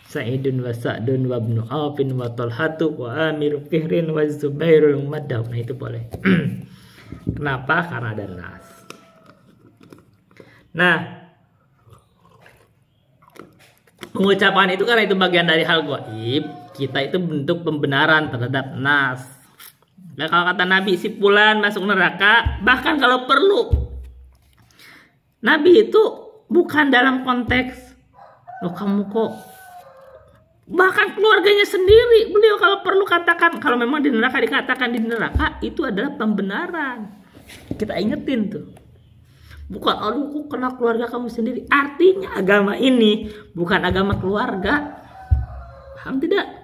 Sa'idun wa Sa'dun wa Ibnu Aufin wa Talhatu wa Amir Fihrin wa Zubairul Maddaw. Nah itu boleh. Kenapa? Karena ada nas. Nah, pengucapan itu karena itu bagian dari hal gaib, kita itu bentuk pembenaran terhadap nas. Nah, kalau kata Nabi si fulan masuk neraka, bahkan kalau perlu, Nabi itu bukan dalam konteks loh kamu kok, bahkan keluarganya sendiri beliau kalau perlu katakan, kalau memang di neraka dikatakan di neraka, itu adalah pembenaran. Kita ingetin tuh, bukan aduh kok kena keluarga kamu sendiri. Artinya agama ini bukan agama keluarga, paham tidak?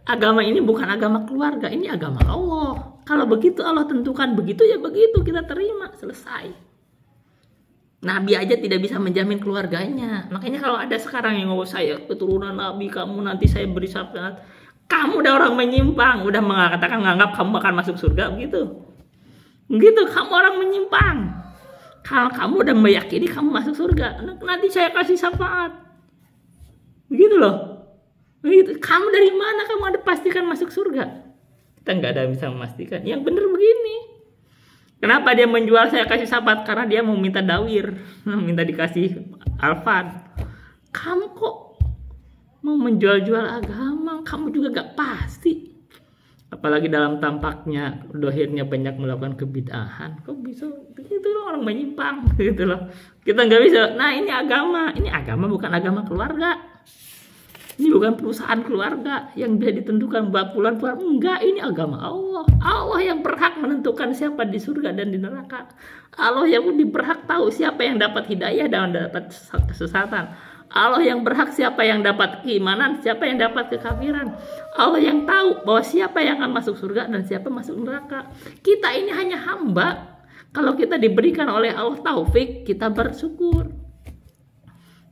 Agama ini bukan agama keluarga, ini agama Allah. Kalau begitu Allah tentukan begitu ya begitu, kita terima, selesai. Nabi aja tidak bisa menjamin keluarganya. Makanya kalau ada sekarang yang ngomong saya keturunan Nabi, kamu nanti saya beri syafaat, kamu udah orang menyimpang, udah mengatakan menganggap kamu akan masuk surga begitu. Begitu, kamu orang menyimpang. Kalau kamu udah meyakini kamu masuk surga, nanti saya kasih syafaat. Begitu loh. Begitu. Kamu dari mana kamu ada pastikan masuk surga? Kita nggak ada yang bisa memastikan. Yang benar begini. Kenapa dia menjual saya kasih syafaat? Karena dia mau minta dawir, minta dikasih alfan. Kamu kok mau menjual-jual agama? Kamu juga gak pasti. Apalagi dalam tampaknya, dohirnya banyak melakukan kebid'ahan. Kok bisa? Gitu loh, orang menyimpang. Gitu loh. Kita nggak bisa. Nah ini agama bukan agama keluarga. Ini bukan perusahaan keluarga yang bisa ditentukan bulan-bulan. Enggak, ini agama Allah. Allah yang berhak menentukan siapa di surga dan di neraka. Allah yang berhak tahu siapa yang dapat hidayah dan dapat kesesatan. Allah yang berhak siapa yang dapat keimanan, siapa yang dapat kekafiran. Allah yang tahu bahwa siapa yang akan masuk surga dan siapa masuk neraka. Kita ini hanya hamba. Kalau kita diberikan oleh Allah taufik, kita bersyukur.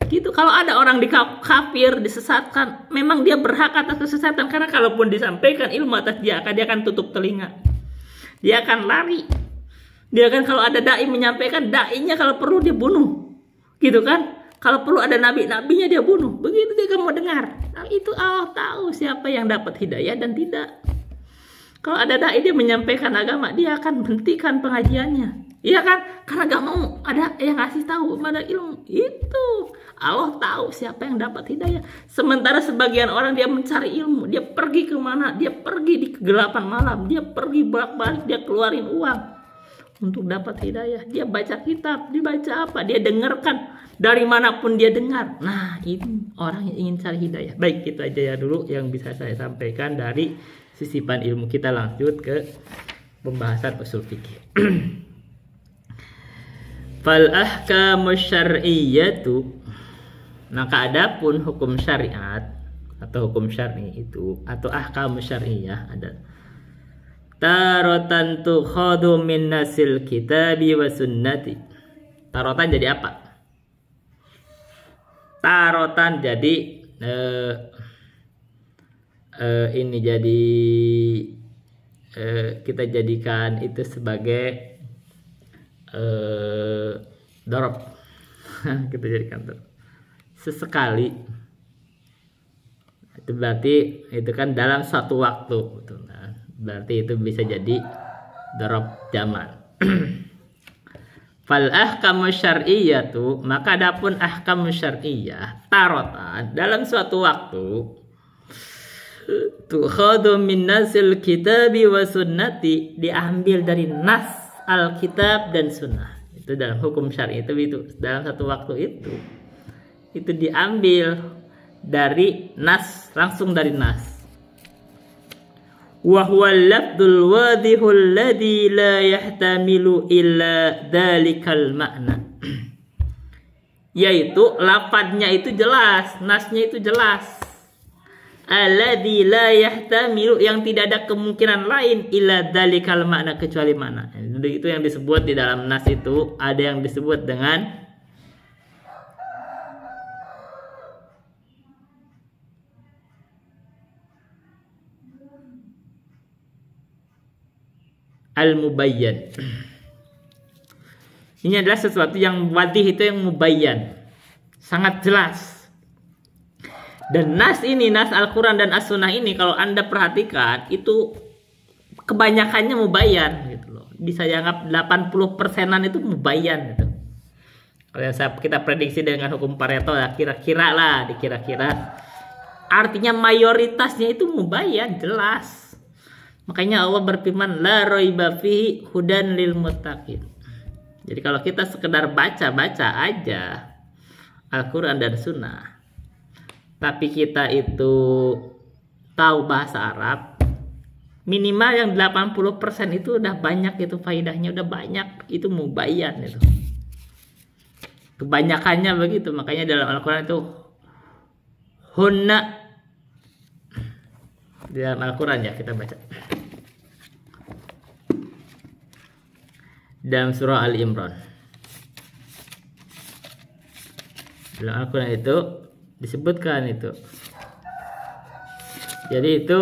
Gitu. Kalau ada orang di kafir, disesatkan, memang dia berhak atas kesesatan, karena kalaupun disampaikan ilmu atas dia akan tutup telinga, dia akan lari, dia akan, kalau ada dai menyampaikan, dainya kalau perlu dia bunuh, gitu kan? Kalau perlu ada nabinya dia bunuh, begitu dia mau dengar. Nah, itu Allah tahu siapa yang dapat hidayah dan tidak. Kalau ada dai dia menyampaikan agama, dia akan hentikan pengajiannya. Iya kan? Karena gak mau ada yang ngasih tahu pada ilmu. Itu Allah tahu siapa yang dapat hidayah. Sementara sebagian orang dia mencari ilmu, dia pergi kemana? Dia pergi di kegelapan malam, dia pergi bolak-balik, dia keluarin uang untuk dapat hidayah. Dia baca kitab, dia baca apa? Dia dengarkan dari manapun dia dengar. Nah ini orang yang ingin cari hidayah. Baik, itu aja ya dulu yang bisa saya sampaikan dari sisipan ilmu. Kita lanjut ke pembahasan usul fikih. Fal ahkamu syar'iyyatu, Maka adapun hukum syariat atau hukum syar'i itu atau ahkam syar'iyah ada tarotan tukhadu min nasil kitabi wa sunnati. Tarotan jadi apa? Tarotan jadi ini jadi kita jadikan itu sebagai dorob. Kita jadikan dorob. Sesekali itu berarti itu kan dalam suatu waktu. Nah, berarti itu bisa jadi dorob zaman. Fal ahkamu syar'iyyatu, maka adapun ahkamu syar'iyyah tarotan dalam suatu waktu tukhadu min nasil kitabi wa sunnati, diambil dari nas alkitab dan sunnah. Itu dalam hukum syar'i itu dalam satu waktu itu diambil dari nas, langsung dari nas. Wa huwa al-lafdul wadihul ladzi la yahtamilu illa dzalikal ma'na. Yaitu lafadznya itu jelas, nasnya itu jelas. Alladzi la yahtamilu, yang tidak ada kemungkinan lain illa dzalikal ma'na, kecuali makna. Itu yang disebut di dalam nas itu ada yang disebut dengan al-mubayyan. Ini adalah sesuatu yang wadih, itu yang mubayyan, sangat jelas. Dan nas ini, nas Al-Quran dan As-Sunnah ini kalau Anda perhatikan itu kebanyakannya mubayyan gitu loh. Bisa dianggap 80%-an itu mubayyan gitu. Kalau yang kita prediksi dengan hukum Pareto ya kira-kira lah, dikira-kira. Artinya mayoritasnya itu mubayyan, jelas. Makanya Allah berfirman la raiba fihi hudan lil muttaqin. Jadi kalau kita sekedar baca-baca aja Al-Quran dan Sunnah, tapi kita itu tahu bahasa Arab, minimal yang 80% itu udah banyak, itu faidahnya udah banyak, itu mubayyan itu. Kebanyakannya begitu. Makanya dalam Al-Quran itu hunna, di dalam Al-Quran ya kita baca dalam surah Al-Imran. Dalam Al-Quran itu disebutkan itu. Jadi itu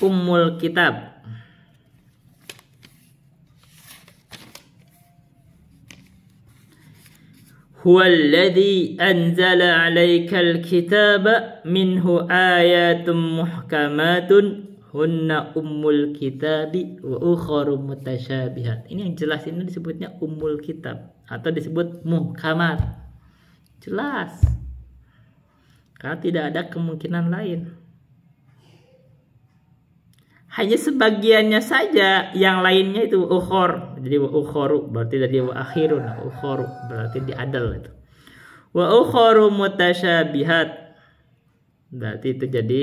ummul kitab. Huwallazi anzala 'alaikal kitaba minhu ayatun muhkamatun hunna ummul kitabi wa ukharu mutasyabihat. Ini yang jelas, ini disebutnya ummul kitab atau disebut muhkamat. Jelas. Karena tidak ada kemungkinan lain. Hanya sebagiannya saja, yang lainnya itu ukhor. Jadi wa ukhoru berarti dari wa akhirun, ukhoru berarti diadal itu. Wa ukhoru mutasyabihat berarti itu jadi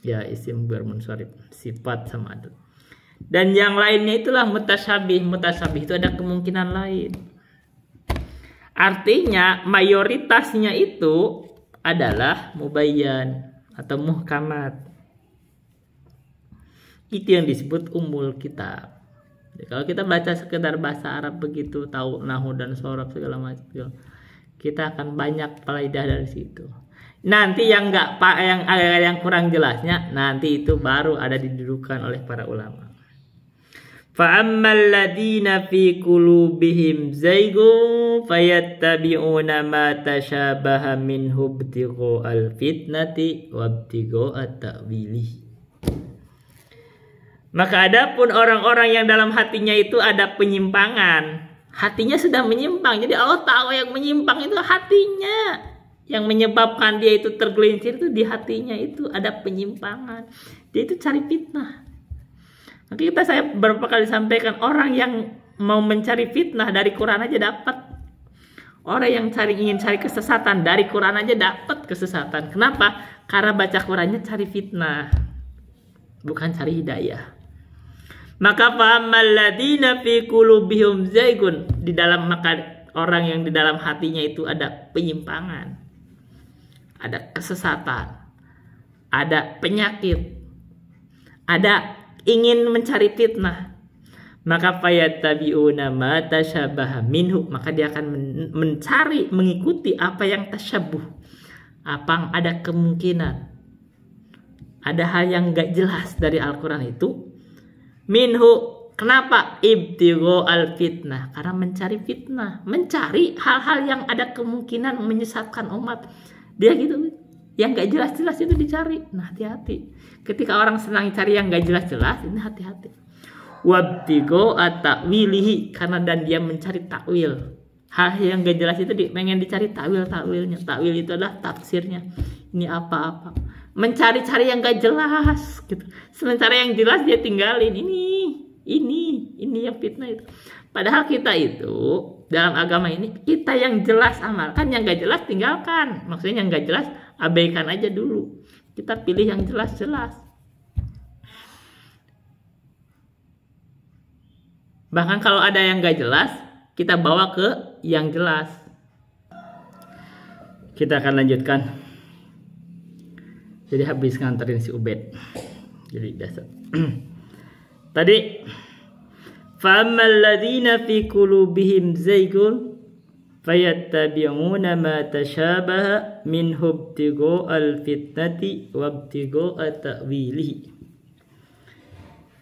ya isim bermunsharif, sifat sama adal. Dan yang lainnya itulah mutasyabih. Mutasyabih itu ada kemungkinan lain. Artinya mayoritasnya itu adalah mubayyan atau muhkamat. Itu yang disebut ummul kitab. Jadi, kalau kita baca sekedar bahasa Arab begitu, tahu nahwu dan shorab segala macam, kita akan banyak faedah dari situ. Nanti yang yang kurang jelasnya, nanti itu baru ada didudukan oleh para ulama. Fa'ammal ladina fi qulubihim zaygun fayattabi'una ma tashabaha minhu ibtighu'al fitnati wa ibtighu'at ta'wilih. Maka adapun orang-orang yang dalam hatinya itu ada penyimpangan, hatinya sudah menyimpang. Jadi Allah tahu yang menyimpang itu hatinya. Yang menyebabkan dia itu tergelincir itu di hatinya itu ada penyimpangan. Dia itu cari fitnah. Nanti saya beberapa kali sampaikan, orang yang mau mencari fitnah dari Quran aja dapat. Orang yang ingin cari kesesatan dari Quran aja dapat kesesatan. Kenapa? Karena baca Qurannya cari fitnah, bukan cari hidayah. Maka fa'ammal ladina fi qulubihim zaygun, di dalam maka orang yang di dalam hatinya itu ada penyimpangan, ada kesesatan, ada penyakit, ada ingin mencari fitnah, maka fayattabi'una ma tasyabaha minhu, maka dia akan mencari, mengikuti apa yang tasyabuh, apa yang ada kemungkinan, ada hal yang gak jelas dari Al-Quran itu. Minhu, kenapa? Ibtigho al-fitnah, karena mencari fitnah, mencari hal-hal yang ada kemungkinan menyesatkan umat. Dia gitu, yang gak jelas-jelas itu dicari. Nah, hati-hati. Ketika orang senang cari yang gak jelas-jelas, ini hati-hati. Wabtigho at-ta'wilihi, karena dan dia mencari takwil. Hal yang gak jelas itu pengen dicari takwil-takwilnya. Takwil itu adalah tafsirnya. Ini apa-apa. Mencari-cari yang gak jelas gitu. Sementara yang jelas dia tinggalin. Ini yang fitnah itu. Padahal kita itu dalam agama ini, kita yang jelas amalkan, yang gak jelas tinggalkan. Maksudnya yang gak jelas abaikan aja dulu. Kita pilih yang jelas-jelas. Bahkan kalau ada yang gak jelas, kita bawa ke yang jelas. Kita akan lanjutkan. Jadi habis nganterin si Ubed. Jadi dasar. Tadi fa'ammal ladzina fi qulubihim zaygun fayattabi'una ma tashabaha minhu ibtigho'al fitnati wa ibtigho'a ta'wilihi.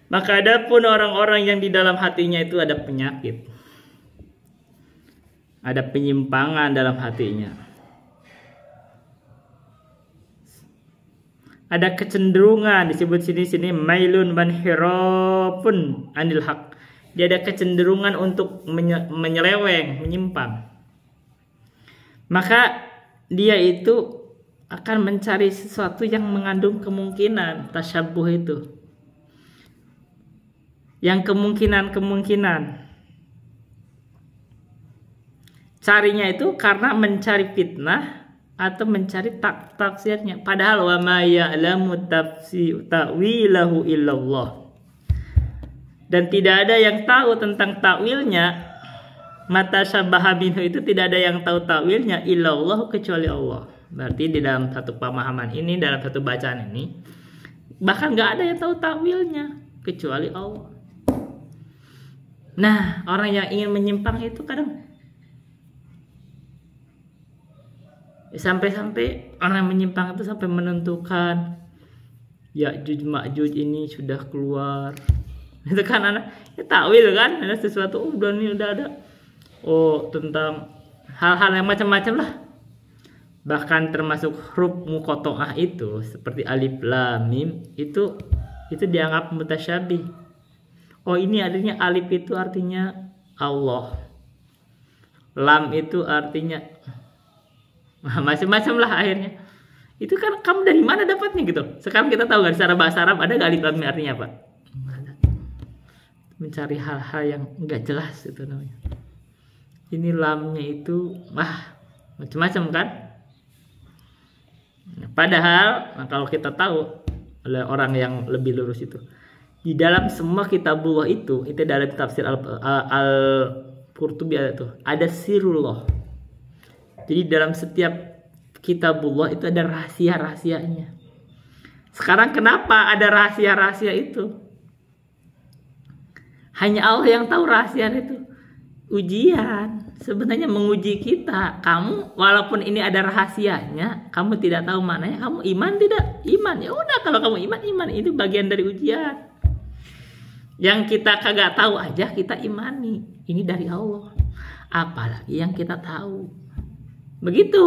Maka adapun orang-orang yang di dalam hatinya itu ada penyakit, ada penyimpangan dalam hatinya, ada kecenderungan, disebut sini mailun manhirafun anil haq. Dia ada kecenderungan untuk menyeleweng, menyimpang. Maka dia itu akan mencari sesuatu yang mengandung kemungkinan tasyabuh itu. Yang kemungkinan. Carinya itu karena mencari fitnah atau mencari tafsirnya. Padahal wa ma ya'lamu ta'wilahu illallah. Dan tidak ada yang tahu tentang takwilnya. Mata syabaha minhu itu tidak ada yang tahu takwilnya illallah kecuali Allah. Berarti di dalam satu pemahaman ini, dalam satu bacaan ini, bahkan gak ada yang tahu takwilnya kecuali Allah. Nah, orang yang ingin menyimpang itu kadang sampai-sampai orang yang menyimpang itu sampai menentukan Ya'juj Ma'juj ini sudah keluar. Itu kan anak ya, takwil kan, ada sesuatu udah ada. Oh, tentang hal-hal yang macam-macam lah. Bahkan termasuk huruf muqatta'ah itu seperti alif lam mim itu dianggap mutasyabih. Oh, ini artinya alif itu artinya Allah. Lam itu artinya macam-macam lah akhirnya. Itu kan kamu dari mana dapatnya gitu. Sekarang kita tahu kan secara bahasa Arab ada gak alif lam mim artinya apa? Mencari hal-hal yang enggak jelas itu namanya. Ini lamnya itu macam-macam kan? Padahal kalau kita tahu oleh orang yang lebih lurus itu, di dalam semua kitabullah itu dalam tafsir Al-Qurtubi ada sirullah. Jadi dalam setiap kitabullah itu ada rahasia-rahasianya. Sekarang kenapa ada rahasia-rahasia itu? Hanya Allah yang tahu rahasia itu. Ujian sebenarnya menguji kita. Kamu walaupun ini ada rahasianya, kamu tidak tahu maknanya, kamu iman tidak? Iman. Ya udah, kalau kamu iman itu bagian dari ujian. Yang kita kagak tahu aja kita imani. Ini dari Allah. Apalagi yang kita tahu. Begitu.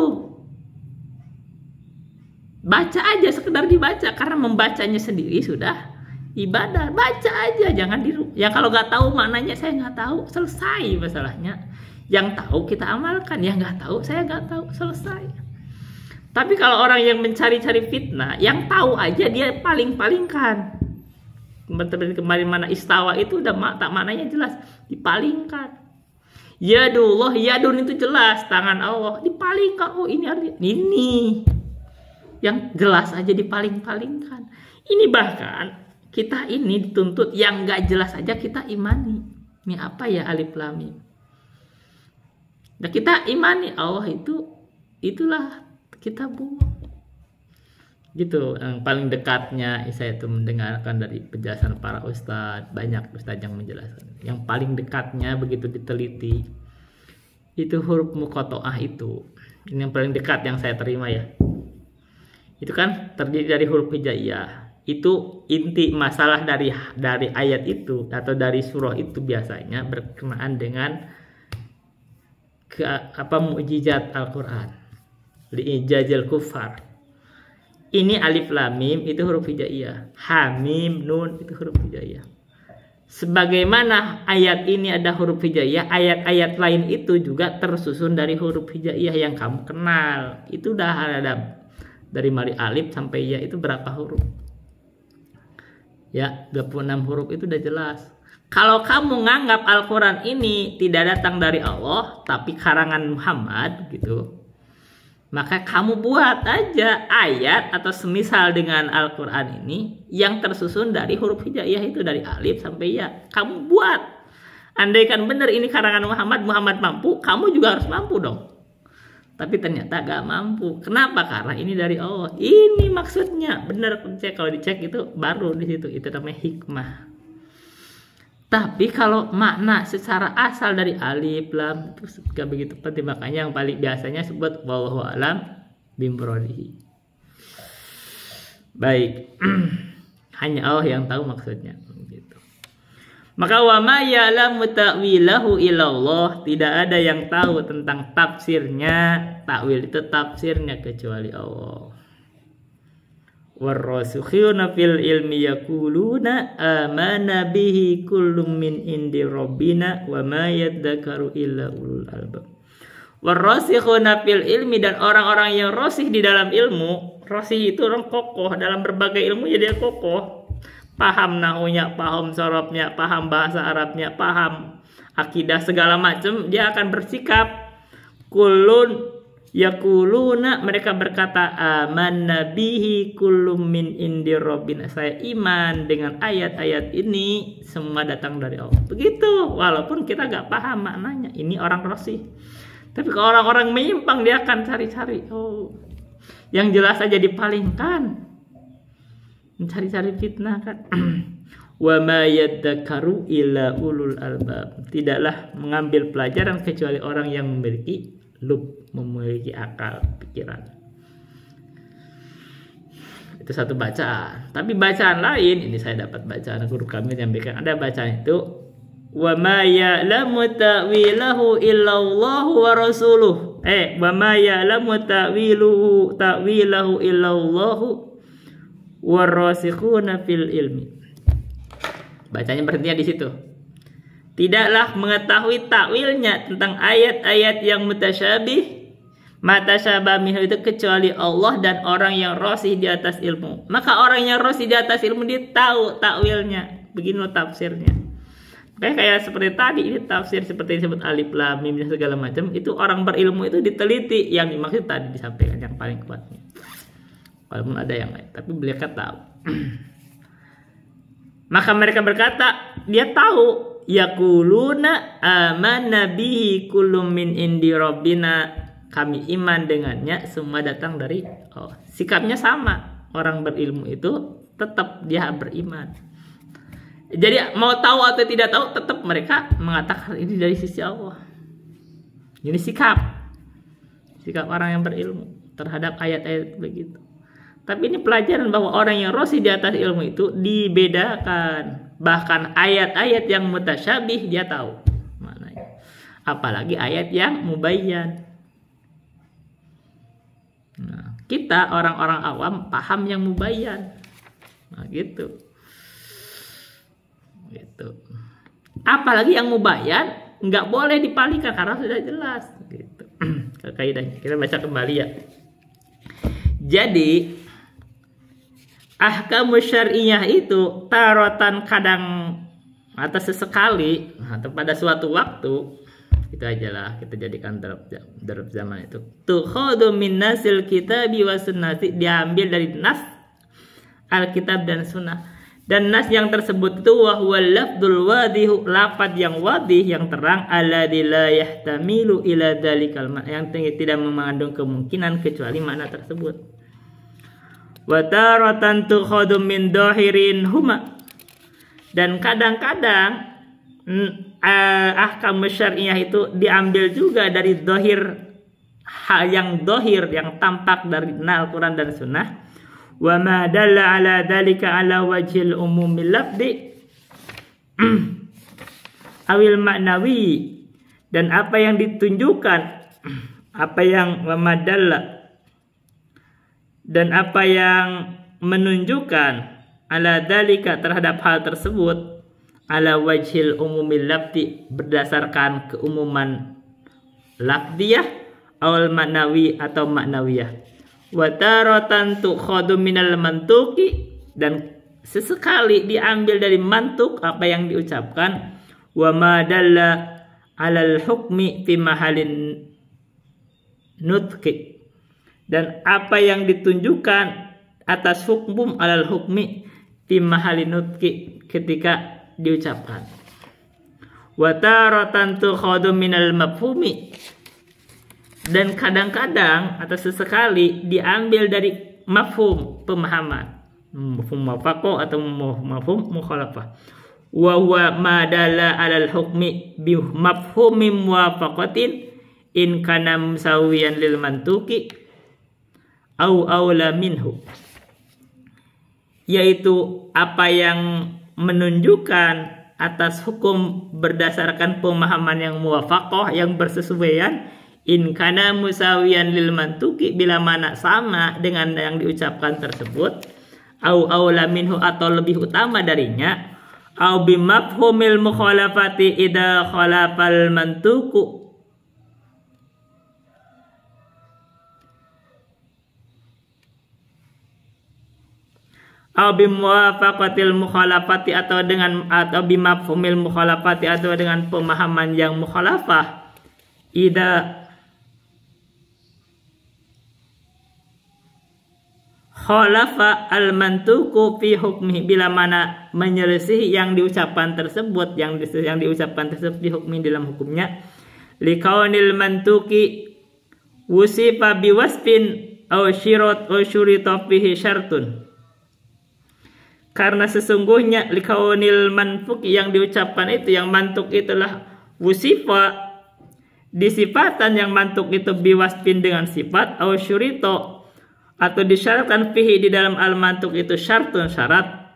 Baca aja, sekedar dibaca, karena membacanya sendiri sudah ibadah. Baca aja, jangan yang kalau nggak tahu maknanya, saya nggak tahu, selesai masalahnya. Yang tahu kita amalkan, yang nggak tahu saya nggak tahu, selesai. Tapi kalau orang yang mencari-cari fitnah, yang tahu aja dia paling-palingkan. Kemarin mana istawa itu udah tak maknanya jelas, dipalingkan. Yadullah, yadun itu jelas tangan Allah, dipalingkan. Oh, ini artinya ini yang jelas aja dipaling-palingkan. Ini bahkan kita ini dituntut yang gak jelas aja kita imani. Ini apa ya alif lam mim? Nah, kita imani Allah itulah kita buang. Gitu. Yang paling dekatnya saya itu mendengarkan dari penjelasan para ustadz, banyak ustadz yang menjelaskan. Yang paling dekatnya begitu diteliti itu huruf muqatta'ah itu. Ini yang paling dekat yang saya terima ya. Itu kan terdiri dari huruf hijaiyah. Itu inti masalah dari ayat itu atau dari surah itu biasanya berkenaan dengan mukjizat Al-Qur'an. Li'ijazil kufar. Ini alif lam mim itu huruf hijaiyah. Ha mim nun itu huruf hijaiyah. Sebagaimana ayat ini ada huruf hijaiyah, ayat-ayat lain itu juga tersusun dari huruf hijaiyah yang kamu kenal. Itu udah ada dari mulai alif sampai ya itu berapa huruf? Ya, 26 huruf itu udah jelas. Kalau kamu nganggap Al-Qur'an ini tidak datang dari Allah tapi karangan Muhammad gitu, maka kamu buat aja ayat atau semisal dengan Al-Quran ini yang tersusun dari huruf hijaiyah itu dari alif sampai ya. Kamu buat. Andaikan benar ini karangan Muhammad mampu, kamu juga harus mampu dong. Tapi ternyata gak mampu. Kenapa? Karena ini dari Allah. Ini maksudnya. Benar cek, kalau dicek itu baru di situ. Itu namanya hikmah. Tapi kalau makna secara asal dari alif lam itu gak begitu penting, makanya yang paling biasanya sebut wallahu alam bimuradihi. Baik. Hanya Allah yang tahu maksudnya gitu. Maka wa ma ya'lamu ta'wilahu illallah, tidak ada yang tahu tentang tafsirnya, takwil itu tafsirnya kecuali Allah. Warrasikhuna fil ilmi yaquluna amana bihi kullum min indi rabbina wa ma yadzakaru illa ulul albab. Warrasikhuna fil ilmi, dan orang-orang yang rasih di dalam ilmu. Rasih itu orang kokoh dalam berbagai ilmu, ya dia kokoh. Paham nahunya, paham sorobnya, paham bahasa Arabnya, paham akidah segala macam, dia akan bersikap kullun yaquluna, mereka berkata amanna bihi kullum min indi rabbina, saya iman dengan ayat-ayat ini semua datang dari Allah. Begitu, walaupun kita gak paham maknanya. Ini orang rasih. Tapi kalau orang-orang menyimpang, dia akan cari-cari. Oh, yang jelas aja dipalingkan, mencari-cari fitnah kan. Wa ma yadzakaru illa ulul albab, tidaklah mengambil pelajaran kecuali orang yang memiliki lub, memiliki akal pikiran. Itu satu bacaan. Tapi bacaan lain, ini saya dapat bacaan guru kami menyampaikan, ada bacaan itu wa ma ya'lamu ta'wilahu illallahu wa rasuluh. Wa ma ya'lamu ta'wilahu illallahu warasikhuna fil ilmi. Bacanya berhentinya di situ. Tidaklah mengetahui takwilnya tentang ayat-ayat yang mutasyabih, matasyabah minhu itu kecuali Allah dan orang yang rasih di atas ilmu. Maka orang yang rasih di atas ilmu dia tahu takwilnya. Beginilah tafsirnya. Kayak seperti tadi, ini tafsir seperti disebut alif lam mim dan segala macam, itu orang berilmu itu diteliti, yang dimaksud tadi disampaikan yang paling kuatnya. Walaupun ada yang lain, tapi beliau tahu. Maka mereka berkata, dia tahu, yaquluna amanna bihi kullum min indi rabbina, kami iman dengannya semua datang dari Allah. Sikapnya sama, orang berilmu itu tetap dia beriman. Jadi mau tahu atau tidak tahu, tetap mereka mengatakan ini dari sisi Allah. Ini sikap orang yang berilmu terhadap ayat-ayat begitu. Tapi ini pelajaran bahwa orang yang rasih di atas ilmu itu dibedakan. Bahkan ayat-ayat yang mutasyabih dia tahu maknanya. Apalagi ayat yang mubayyan. Nah, kita orang-orang awam paham yang mubayyan. Nah, gitu. Apalagi yang mubayyan nggak boleh dipalingkan karena sudah jelas. Gitu. Kaidahnya kita baca kembali ya. Jadi ahkamu syar'iyah itu tarotan kadang atau sesekali atau pada suatu waktu, itu ajalah kita jadikan darab zaman itu. Tukhadu min nasil kitabi wa sunnati, diambil dari nas Alkitab dan sunnah. Dan nas yang tersebut itu wahwal lafdul wadihu, lafaz yang wadih yang terang, alladzi la yahtamilu ila dzalikal yang tidak mengandung kemungkinan kecuali makna tersebut. Wa taratan tukhadu min dhahirin huma, dan kadang-kadang ahkam syar'iyah itu diambil juga dari dhahir, hal yang dhahir yang tampak dari Al-Qur'an dan Sunnah. Wa ma dalla ala dzalika ala wajhil umumil lafzi awil maknawi, dan apa yang ditunjukkan, apa yang wa ma dalla, dan apa yang menunjukkan ala dzalika terhadap hal tersebut, ala wajhil umumil lafzi berdasarkan keumuman lafziyah awal maknawi atau maknawiyah. Wa taratan tukhadu minal mantuki, dan sesekali diambil dari mantuk apa yang diucapkan. Wa ma dalla alal hukmi fi mahalin nutqi, dan apa yang ditunjukkan atas hukum alal hukmi fi mahalin nutqi ketika diucapkan. Wa taratan tukhadu minal mafhumi, dan kadang-kadang atau sesekali diambil dari mafhum, pemahaman, mafhum muwafaqah atau mafhum mukhalafah. Wa huwa ma dalla 'alal hukmi bi mafhumi muwafaqatin in kana musawiyan lil mantuqi au aula minhu, yaitu apa yang menunjukkan atas hukum berdasarkan pemahaman yang muwafaqah, yang bersesuaian, in kana musawiyan lil mantuki, bila mana sama dengan yang diucapkan tersebut, au aula minhu atau lebih utama darinya, au bi mafhumil mukhalafati idza khalafal mantuku, au bi muwafaqatil mukhalafati, atau bi mafhumil mukhalafati, atau dengan pemahaman yang mukhalafah, idza khalafa al-mantuku fi hukmi, bila mana menyelisihi yang diucapkan tersebut, yang diucapkan tersebut di hukmi dalam hukumnya, likaunil mantuki wusifa biwasfin aw syirat aw syurita fihi syartun, karena sesungguhnya likaunil mantuki, yang diucapkan itu, yang mantuk itulah wusifa, disifatan yang mantuk itu biwasfin dengan sifat, aw syurita atau disyaratkan fihi di dalam al-mantuk itu syartun syarat,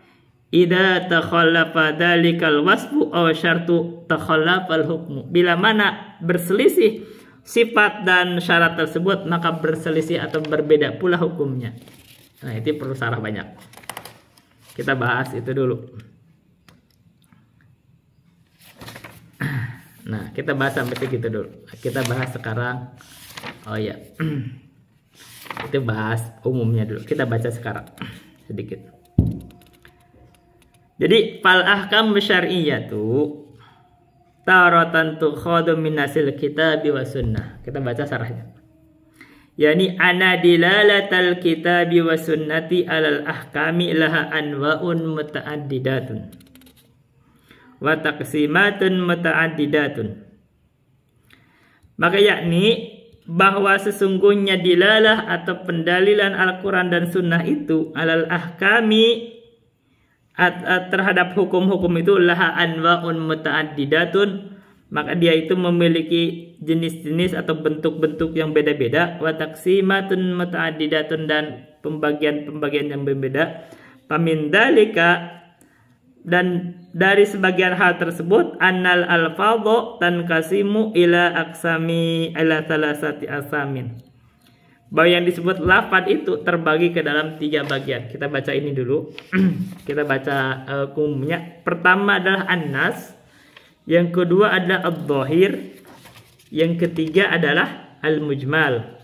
idza takhallafa dzalikal wasfu aw syartu takhallafal hukmu, bila mana berselisih sifat dan syarat tersebut maka berselisih atau berbeda pula hukumnya. Nah, itu perlu syarah banyak. Kita bahas itu dulu. Nah, kita bahas sampai segitu dulu. Kita bahas sekarang. Oh ya. Itu bahas umumnya dulu. Kita baca sekarang sedikit. Jadi fal ahkam syar'iyyatu taratan tukhadu min nasil kitab wa sunnah. Kita baca syarahnya. Yani ana dilalatal kitab wa sunnati alal ahkami laha anwa'un muta'addidatun wa taqsimatun muta'addidatun. Maka yakni bahwa sesungguhnya dilalah atau pendalilan Al-Quran dan Sunnah itu alal ahkami terhadap hukum-hukum itu laha anwa'un muta'addidatun, maka dia itu memiliki jenis-jenis atau bentuk-bentuk yang beda-beda, wa taqsimatun muta'addidatun, dan pembagian-pembagian yang berbeda. Pamin dalika, dan dari sebagian hal tersebut, annal alfadhu tankasimu ila aksami ila salasati asamin, bahwa yang disebut lafaz itu terbagi ke dalam 3 bagian. Kita baca ini dulu. Kita baca umumnya. Pertama adalah an-nas, yang kedua adalah ad-dhahir, yang ketiga adalah al-mujmal.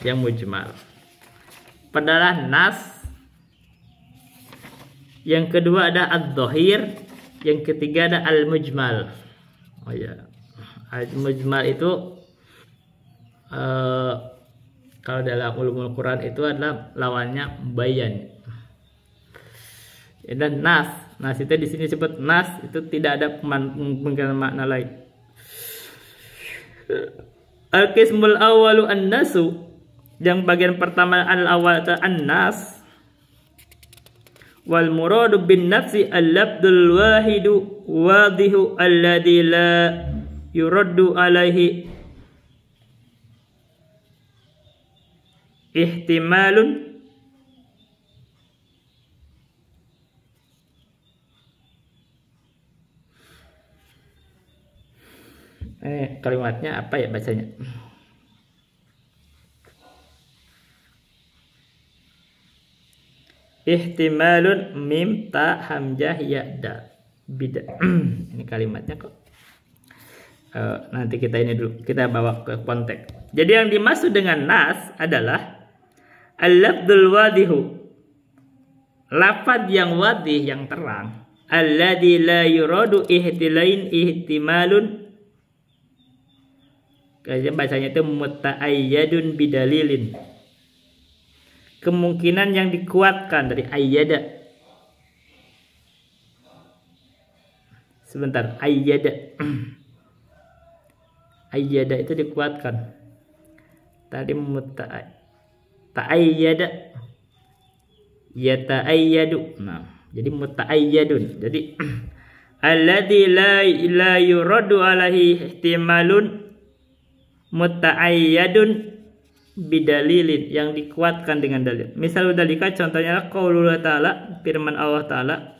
Yang mujmal adalah nas, yang kedua ada ad-dhahir, yang ketiga ada al-mujmal. Oh ya, al-mujmal itu Kalau dalam ulumul Quran itu adalah lawannya bayan. Dan nas itu di sini disebut nas, itu tidak ada kemungkinan makna lain. Al-qismul awalu an-nasu, yang bagian pertama al-awal itu an-nas. Wal muradu bin nafsi al-labdul wahidu wadihu alladhi la yuraddu alaihi ihtimalun kalimatnya apa ya bacanya? Ihtimalun mim ta hamzah ya da bida. Ini kalimatnya kok. Nanti kita ini dulu, kita bawa ke konteks. Jadi yang dimaksud dengan nas adalah al-lafdzul wadihu, lafaz yang wadih, yang terang, alladzi la yuradu ihtimalun. Kayak bacanya itu muta'ayyadun bidalilin, kemungkinan yang dikuatkan dari ayyada. Sebentar, ayyada. Ayyada itu dikuatkan. Tadi ta'ayyada, ya ta'ayyadu. Nah, jadi muta'ayyadun. Jadi alladzi la yuradu alaihi ihtimalun muta'ayyadun bidalilin, yang dikuatkan dengan dalil. Misal dalika contohnya qaulullah ta'ala, firman Allah ta'ala.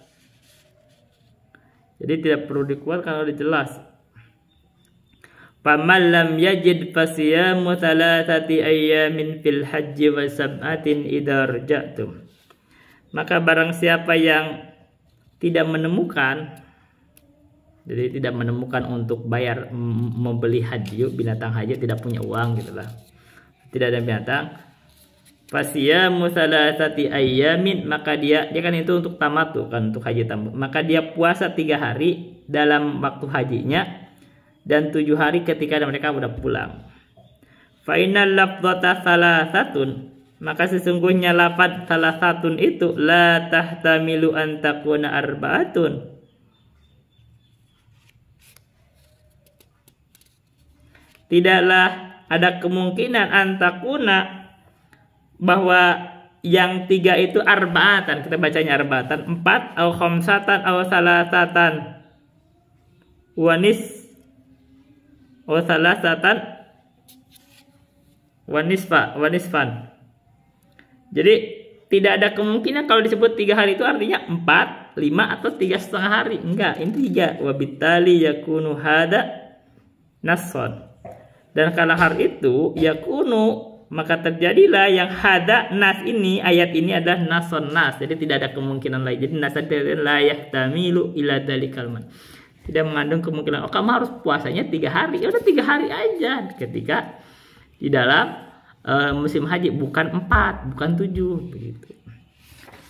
Jadi tidak perlu dikuatkan kalau dijelas. Faman lam yajid fasiyamu thalathati ayyamin fil hajji wa sab'atin idza raja'tum. Maka barang siapa yang tidak menemukan, jadi tidak menemukan untuk bayar membeli haji, binatang haji, tidak punya uang gitulah, tidak ada binatang, fasiyamu thalathati ayyamin, maka dia kan itu untuk tamatu kan, untuk haji tamat, maka dia puasa 3 hari dalam waktu hajinya dan 7 hari ketika mereka sudah pulang. Fa innal lafdzata salasatun, maka sesungguhnya lafaz salasatun itu la tahtamilu an takuna arba'atun, tidaklah ada kemungkinan antakuna bahwa yang 3 itu arba'atan, kita bacanya arba'atan, 4 atau khamsatan atau salasatan salasatan wanisfan. Jadi tidak ada kemungkinan kalau disebut 3 hari itu artinya 4, 5 atau 3,5 hari. Enggak, ini 3. Wabitali yakunu hada nasson. Dan kalau hal itu yakunu, maka terjadilah yang hada nas ini, ayat ini adalah nason nas. Jadi tidak ada kemungkinan lain. Jadi nas la yahtamilu ila dalikal man, tidak mengandung kemungkinan kamu harus puasanya 3 hari. Ya udah 3 hari aja ketika di dalam musim haji, bukan 4, bukan 7 begitu.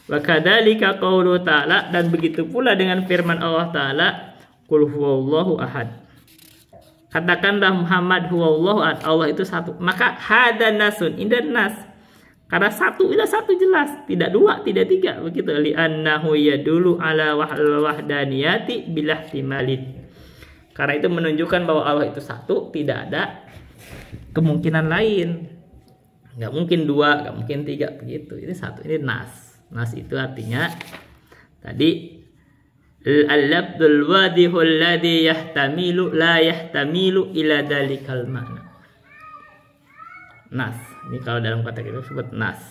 Wa kadzalika qaulu ta'ala, dan begitu pula dengan firman Allah taala, qul huwallahu ahad, katakanlah Muhammad huwallahu ahad, Allah itu satu. Maka hada nasun, ini nas, karena satu jelas, tidak 2, tidak 3 begitu. Li annahu yadulu ala wahdaniyati bilah timalin, karena itu menunjukkan bahwa Allah itu satu, tidak ada kemungkinan lain. Nggak mungkin 2, nggak mungkin 3 begitu. Ini satu, ini nas. Nas itu artinya tadi al-labdul wadihul ladzi yahtamilu la yahtamilu ila dalikal makna. Nas. Ini kalau dalam konteks itu disebut nas.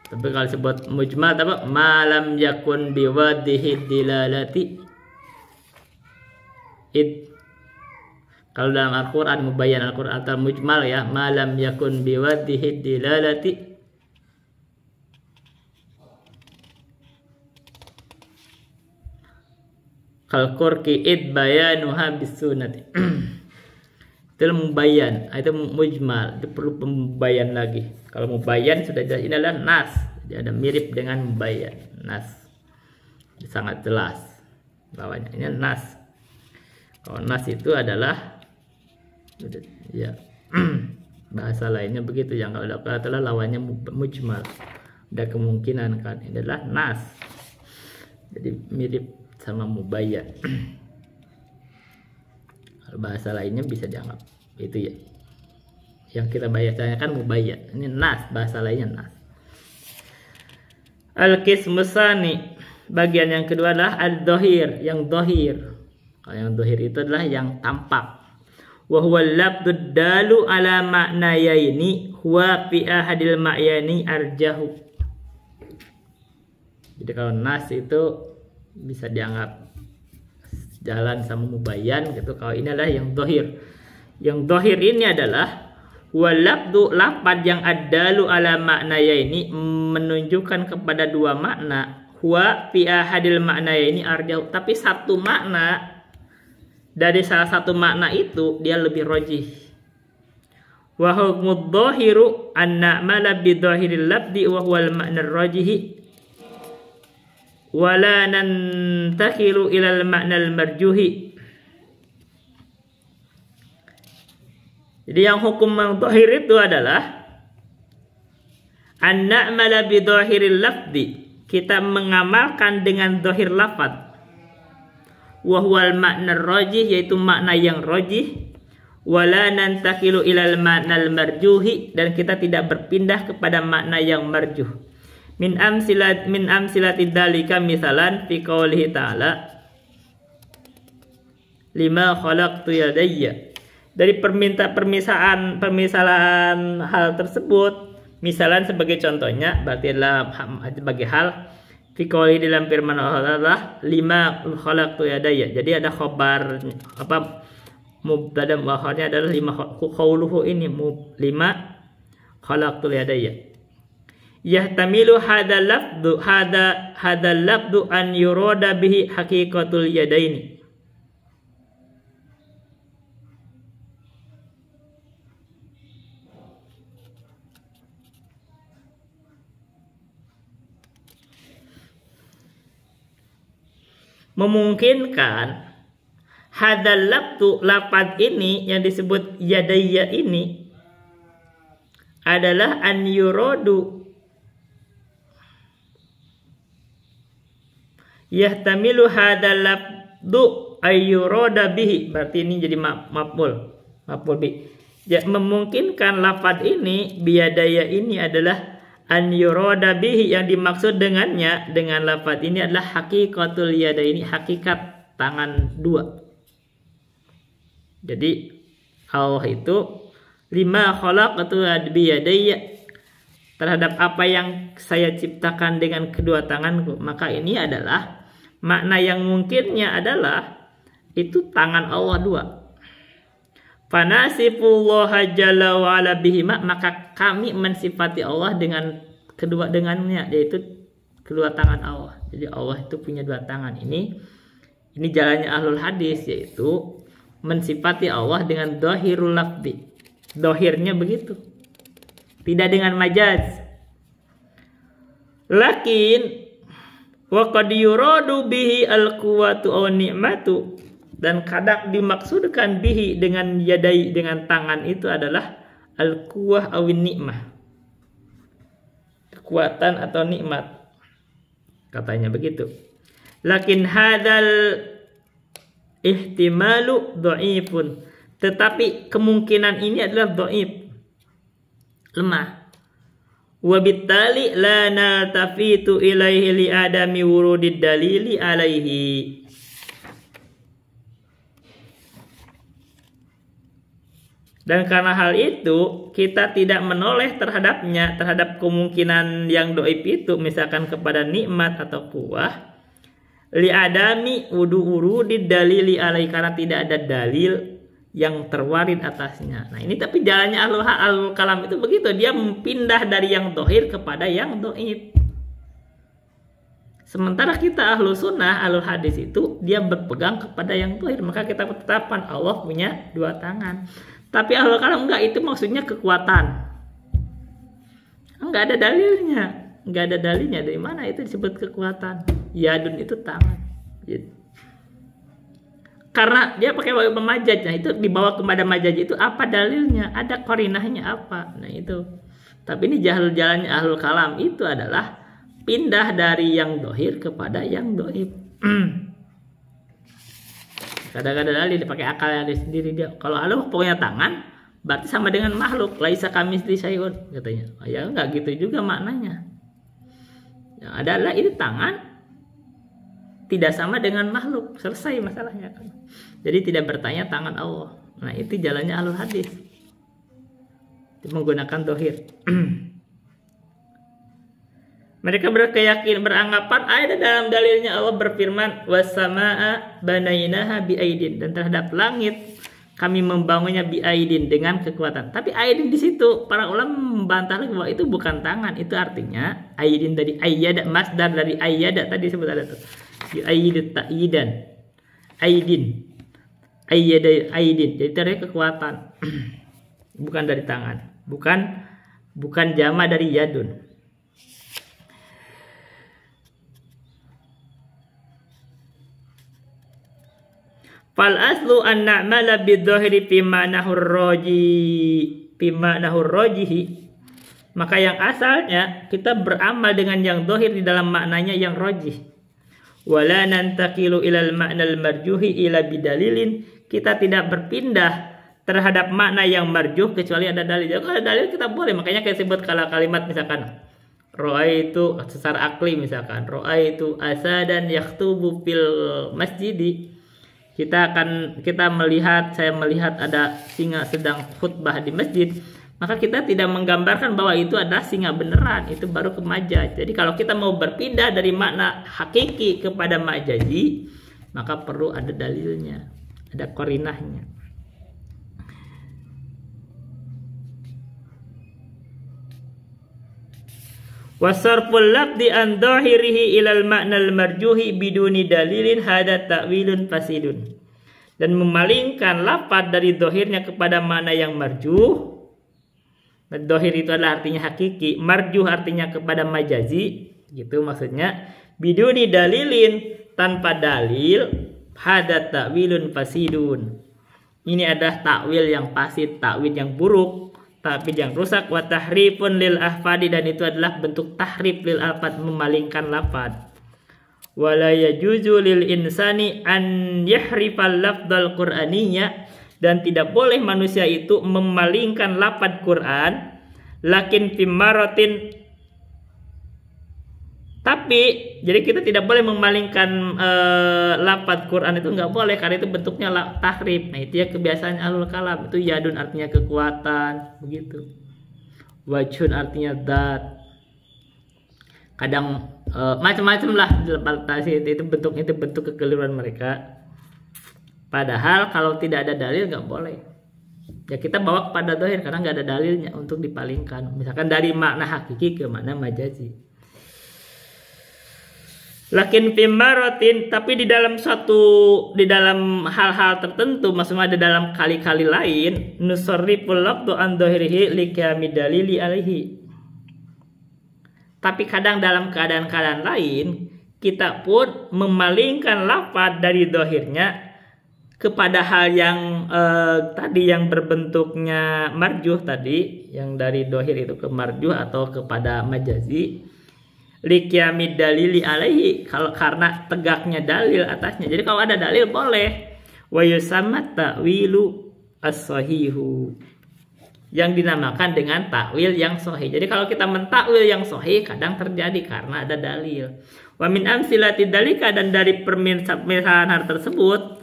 Tapi kalau disebut mujmal apa? Malam yakun biwadihi dilalati. Kalau dalam Al-Quran, mubayyan Al-Quran atau mujmal ya, malam yakun biwadihi dilalati, kalqurki id bayanuha bisunati. Itu mubayyan, itu mujmal, itu perlu pembayan lagi. Kalau mubayyan sudah jelas, ini adalah nas, jadi ada mirip dengan mubayyan. Nas sangat jelas lawannya, ini nas. Kalau nas itu adalah ya Bahasa lainnya begitu, yang kalau adalah lawannya mujmal. Ada kemungkinan kan ini adalah nas. Jadi mirip sama mubayyan. Bahasa lainnya bisa dianggap itu ya. Yang kita bayarnya kan mubayyan. Ini nas, bahasa lainnya nas. Al-qismusani, bagian yang kedua adalah al-dhahir, yang dhahir. Kalau yang dhahir itu adalah yang tampak. Wa huwa al-lafdud dalu ala ma'nayaini huwa fi ahadil ma'yani arjahu. Jadi kalau nas itu bisa dianggap jalan sama mubayyan gitu. Kalau ini adalah yang dhahir. Yang dhahir ini adalah walabdu, lafaz yang adalu ala ma'nayaini, menunjukkan kepada dua makna. Huwa fi ahadil ma'nayaini arjahu, tapi satu makna dari salah satu makna itu dia lebih rajih. Wa hukmud dhahiru anna mala bi dhahiril labdi wa huwal ma'na rajihi wala nantakhilu ilal ma'nal marjuhi. Jadi yang hukum yang dhahir itu adalah an na'mala bi dhahiril lafzi, kita mengamalkan dengan dhahir lafaz, wa huwal ma'na rajih, yaitu makna yang rajih, wala nantakhilu ilal ma'nal marjuhi, dan kita tidak berpindah kepada makna yang marjuh. Min amsilati dzalika misalan fi qoulihi ta'ala lima khalaqtu yadayya. Dari permisalan hal tersebut, misalan sebagai contohnya berarti adalah sebagai hal fi qoulihi, dalam firman Allah lima khalaqtu yadayya. Jadi ada khabar apa, mubtada muakharnya adalah lima, qauluhu ini lima khalaqtu yadayya. Yahtamilu hadzal lafdhu an yurada bihi haqiqatul yadaini. Memungkinkan hadzal lafdhu, lafaz ini yang disebut yadayya ini adalah an yuradu, yahtamilu hadzal lafdhu ayyurada bihi, berarti ini jadi maf'ul bi. Ya, memungkinkan lafaz ini biyadaya ini adalah an yurada bihi, yang dimaksud dengannya dengan lafaz ini adalah haqiqatul yada, ini hakikat tangan dua. Jadi Allah itu lima khalaqtu biyadayya, terhadap apa yang saya ciptakan dengan kedua tanganku. Maka ini adalah makna yang mungkinnya adalah itu tangan Allah dua. Fanasifullaha jalla wa ala bihima, maka kami mensifati Allah dengan dengannya, yaitu kedua tangan Allah. Jadi Allah itu punya dua tangan. Ini jalannya ahlul hadis, yaitu mensifati Allah dengan dhahirul lafzi. Dhahirnya begitu, tidak dengan majaz. Lakin wa qad yuradu bihi al-quwwatu aw ni'matu, dan kadang dimaksudkan bihi dengan yadai, dengan tangan itu adalah al-quwwah aw ni'mah, kekuatan atau nikmat, katanya begitu. Lakin hadzal ihtimalu dhaifun, tetapi kemungkinan ini adalah dhaif, lemah. Wabittali la naltafitu ilaihi li adami wurudid dalili alaihi. Dan karena hal itu kita tidak menoleh terhadapnya, terhadap kemungkinan yang dhaif itu, misalkan kepada nikmat atau kuwah, li adami wurudid dalili alaihi, karena tidak ada dalil yang terwarid atasnya. Nah ini tapi jalannya ahlul kalam itu begitu, dia pindah dari yang dohir kepada yang doib. Sementara kita ahlul sunnah, ahlul hadis itu dia berpegang kepada yang dohir. Maka kita tetapkan Allah punya dua tangan. Tapi ahlul kalam enggak, itu maksudnya kekuatan. Enggak ada dalilnya, enggak ada dalilnya. Dari mana itu disebut kekuatan? Yadun itu tangan gitu. Karena dia pakai bau pemajaj. Nah itu dibawa kepada majaj itu apa dalilnya? Ada korinahnya apa? Nah itu. Tapi ini jalannya ahlul kalam itu adalah pindah dari yang dohir kepada yang doib. Kadang-kadang dalil dipakai akalnya dia sendiri dia. Kalau Allah punya tangan, berarti sama dengan makhluk. Laisa kamitsli syai'un katanya. Ya enggak gitu juga maknanya. Yang adalah ini tangan tidak sama dengan makhluk. Selesai masalahnya kan. Jadi tidak bertanya tangan Allah. Nah itu jalannya ahlul hadis. Menggunakan dohir. Mereka beranggapan ada dalam dalilnya Allah berfirman wasamaa banainaha biaidin, dan terhadap langit kami membangunnya biaidin dengan kekuatan. Tapi aidin di situ para ulama membantah lagi bahwa itu bukan tangan, itu artinya aidin dari ayyada, masdar dari ayyada tadi sebut ada tuh. Biaidit ta'idan. Aidin. Ayyada aidin. Jadi dari kekuatan. Bukan dari tangan. Bukan jama dari yadun. Fal aslu an na'mala bidh-dhahiri fi ma'nahu rajihi. Maka yang asalnya kita beramal dengan yang dohir di dalam maknanya yang rajih. Wala nantaqilu ilal ma'nal marjuhi ila bidalilin. Kita tidak berpindah terhadap makna yang marjuh kecuali ada dalil. Kalau ada dalil kita boleh. Makanya kita sebut kalimat misalkan ra'aitu secara akli misalkan ra'aitu asadan yakhtubu fil masjidi. Saya melihat ada singa sedang khutbah di masjid, maka kita tidak menggambarkan bahwa itu adalah singa beneran, itu baru ke majaz. Jadi kalau kita mau berpindah dari makna hakiki kepada majazi, maka perlu ada dalilnya, ada korinahnya. Wasarful labdi an dhahirihi ilal ma'nal marjuhi biduni dalilin hada ta'wilun fasidun. Dan memalingkan lafaz dari dohirnya kepada makna yang marjuh. Dohir itu adalah artinya hakiki, marjuh artinya kepada majazi, gitu maksudnya. Biduni dalilin, tanpa dalil, hada ta'wilun fasidun. Ini adalah takwil yang fasid, takwil yang buruk, tapi yang rusak. Wa tahrifun lil ahfadi, dan itu adalah bentuk tahrif lil alfad, memalingkan lafad. Wala yajuzu lil insani an yahrifal lafdal qur'aniyya, dan tidak boleh manusia itu memalingkan lafad Quran. Lakin fimaratin, tapi jadi kita tidak boleh memalingkan lafad Quran, itu nggak boleh karena itu bentuknya tahrif. Nah itu ya kebiasaan ahlul kalam. Itu yadun artinya kekuatan, begitu. Wajhun artinya zat. Kadang macam-macam lah itu bentuk kekeliruan mereka. Padahal kalau tidak ada dalil nggak boleh. Ya kita bawa kepada dohir karena nggak ada dalilnya untuk dipalingkan. Misalkan dari makna hakiki ke makna majazi. Lakin fimaratin, tapi di dalam hal-hal tertentu, maksudnya ada dalam kali-kali lain, nusarriful lafdhu an dhahirihi liqiyami dalili alaihi. Tapi kadang dalam keadaan-keadaan lain kita pun memalingkan lafaz dari dohirnya kepada hal yang tadi yang berbentuknya marjuh tadi, yang dari dohir itu ke marjuh atau kepada majazi. Liqiyamid dalili alaihi, kalau karena tegaknya dalil atasnya. Jadi kalau ada dalil boleh. Wa yusamma ta'wilu as-sahihu, yang dinamakan dengan takwil yang sahih. Jadi kalau kita mentakwil yang sahih kadang terjadi karena ada dalil. Wa min amsilati dalika, dan dari permisalan hal tersebut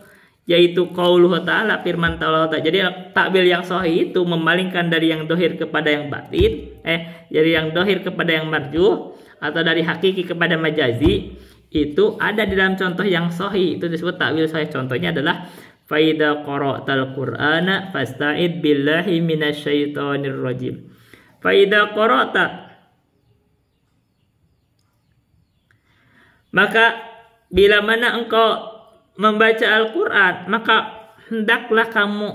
yaitu qauluhu ta'ala, firman Allah Ta'ala. Jadi takwil yang sahih itu memalingkan dari yang dohir kepada yang batin, dari yang dohir kepada yang marjuh, atau dari hakiki kepada majazi, itu ada di dalam contoh yang sahih, itu disebut takwil sahih. Contohnya adalah fa idza qara'tal qur'ana fasta'id billahi minasyaitonir rajim. Fa idza qara'ta, maka bila mana engkau membaca Al-Qur'an, maka hendaklah kamu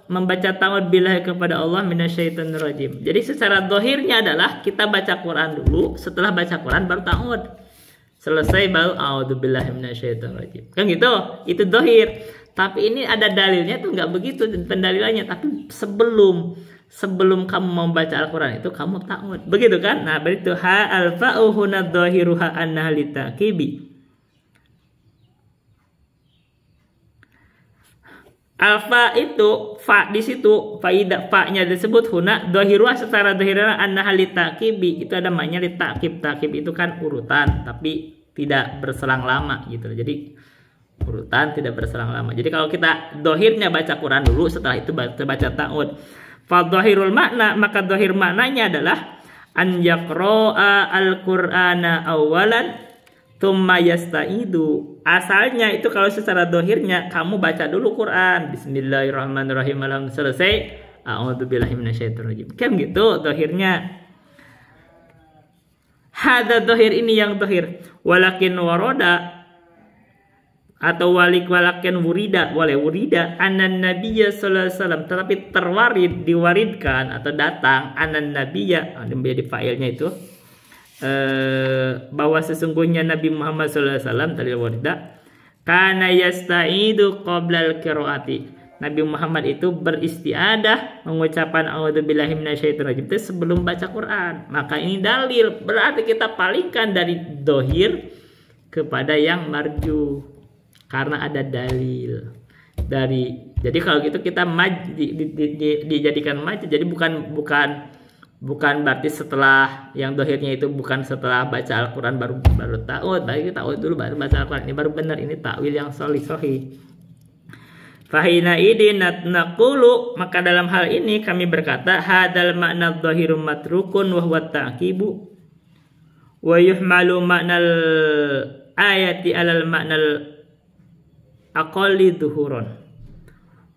membaca ta'awud billahi kepada Allah minasyaitonir rajim. Jadi secara dohirnya adalah kita baca Quran dulu, setelah baca Quran baru ta'awud. selesai baru a'udzubillahi minasyaitonirrajim. Kan gitu, itu dohir. Tapi ini ada dalilnya tuh nggak begitu pendalilannya. Tapi sebelum kamu membaca Al-Quran itu kamu ta'awud. Begitu kan? Nah begitu ha al-fa'u huna dohiruha annaha litakibi. Alfa itu fa di situ faidah fa-nya disebut huna dohiruha secara dohirana annaha litakibi. Itu ada maknanya litakib. Takib itu kan urutan tapi tidak berselang lama gitu. Jadi urutan tidak berselang lama. Jadi kalau kita dohirnya baca Quran dulu, setelah itu baca ta'awud. Fa dohirul makna, maka dohir maknanya adalah an yaqra'a al-Qur'ana awalan thumma yasta'idu. Asalnya itu kalau secara dohirnya kamu baca dulu Quran, bismillahirrahmanirrahim, alhamdulillah, selesai a'udzubillahi minasyaitonirrajim. Kan gitu dohirnya. Hada dohir, ini yang dohir. Walakin waroda atau walakin wurida, boleh wurida anan nabiyya sallallahu alaihi wasallam, tetapi terwarid, diwaridkan atau datang anan nabiyya, menjadi failnya itu bahwa sesungguhnya Nabi Muhammad sallallahu alaihi wasallam, tadi warida kana yasta'idu qoblal qiraati. Nabi Muhammad itu beristiadah mengucapkan a'udzubillahi minasyaitonirrajim itu sebelum baca Quran. Maka ini dalil, berarti kita palingkan dari dohir kepada yang marju karena ada dalil dari. Jadi kalau gitu kita dijadikan maju. Jadi bukan berarti setelah yang dohirnya itu bukan setelah baca Al-Quran baru ta'awud. Baik kita ta'awud dulu baru baca Al-Quran. Ini baru benar, ini takwil yang sahih. Fahina idin naqulu, maka dalam hal ini kami berkata hadal makna dhahiru matrukun wa huwa ta'kibu wa yuhmalu maknal ayati alal maknal aqalli dhuhuron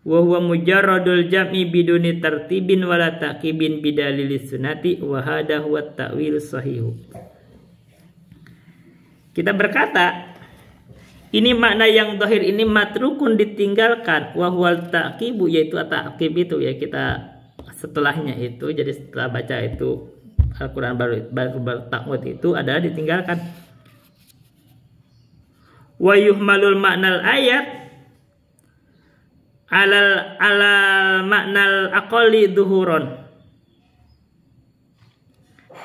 wa huwa mujarradul jam'i biduni tartibin wala ta'kibin bidalilis sunati wa hada huwa ta'wil sahihu. Kita berkata ini makna yang dohir ini matrukun, ditinggalkan, wahwal ta'kibu, yaitu ta'kib itu ya kita setelahnya itu, jadi setelah baca itu Al-Quran baru ta'awud itu adalah ditinggalkan. Wa yuhmalul maknal ayat alal maknal aqalli dhuhuron,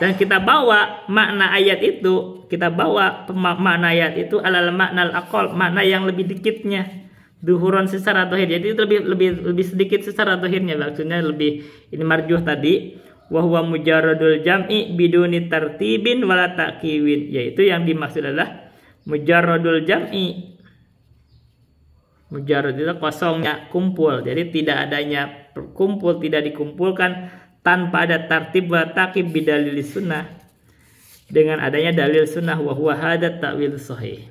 dan kita bawa makna ayat itu, makna ayat itu alal maknal aqal, makna yang lebih dikitnya, duhuron secara dohir, jadi itu lebih sedikit secara dohirnya, maksudnya lebih ini marjuh tadi, wa huwa mujarradul jam'i biduni tartibin wala ta'kiwin, yaitu yang dimaksud adalah mujarradul jam'i. Mujarrad itu kosongnya kumpul, jadi tidak adanya kumpul, tidak dikumpulkan tanpa ada tartib wa ta'kib bidalil sunnah, dengan adanya dalil sunnah, wa huwa hadat ta'wil sahih.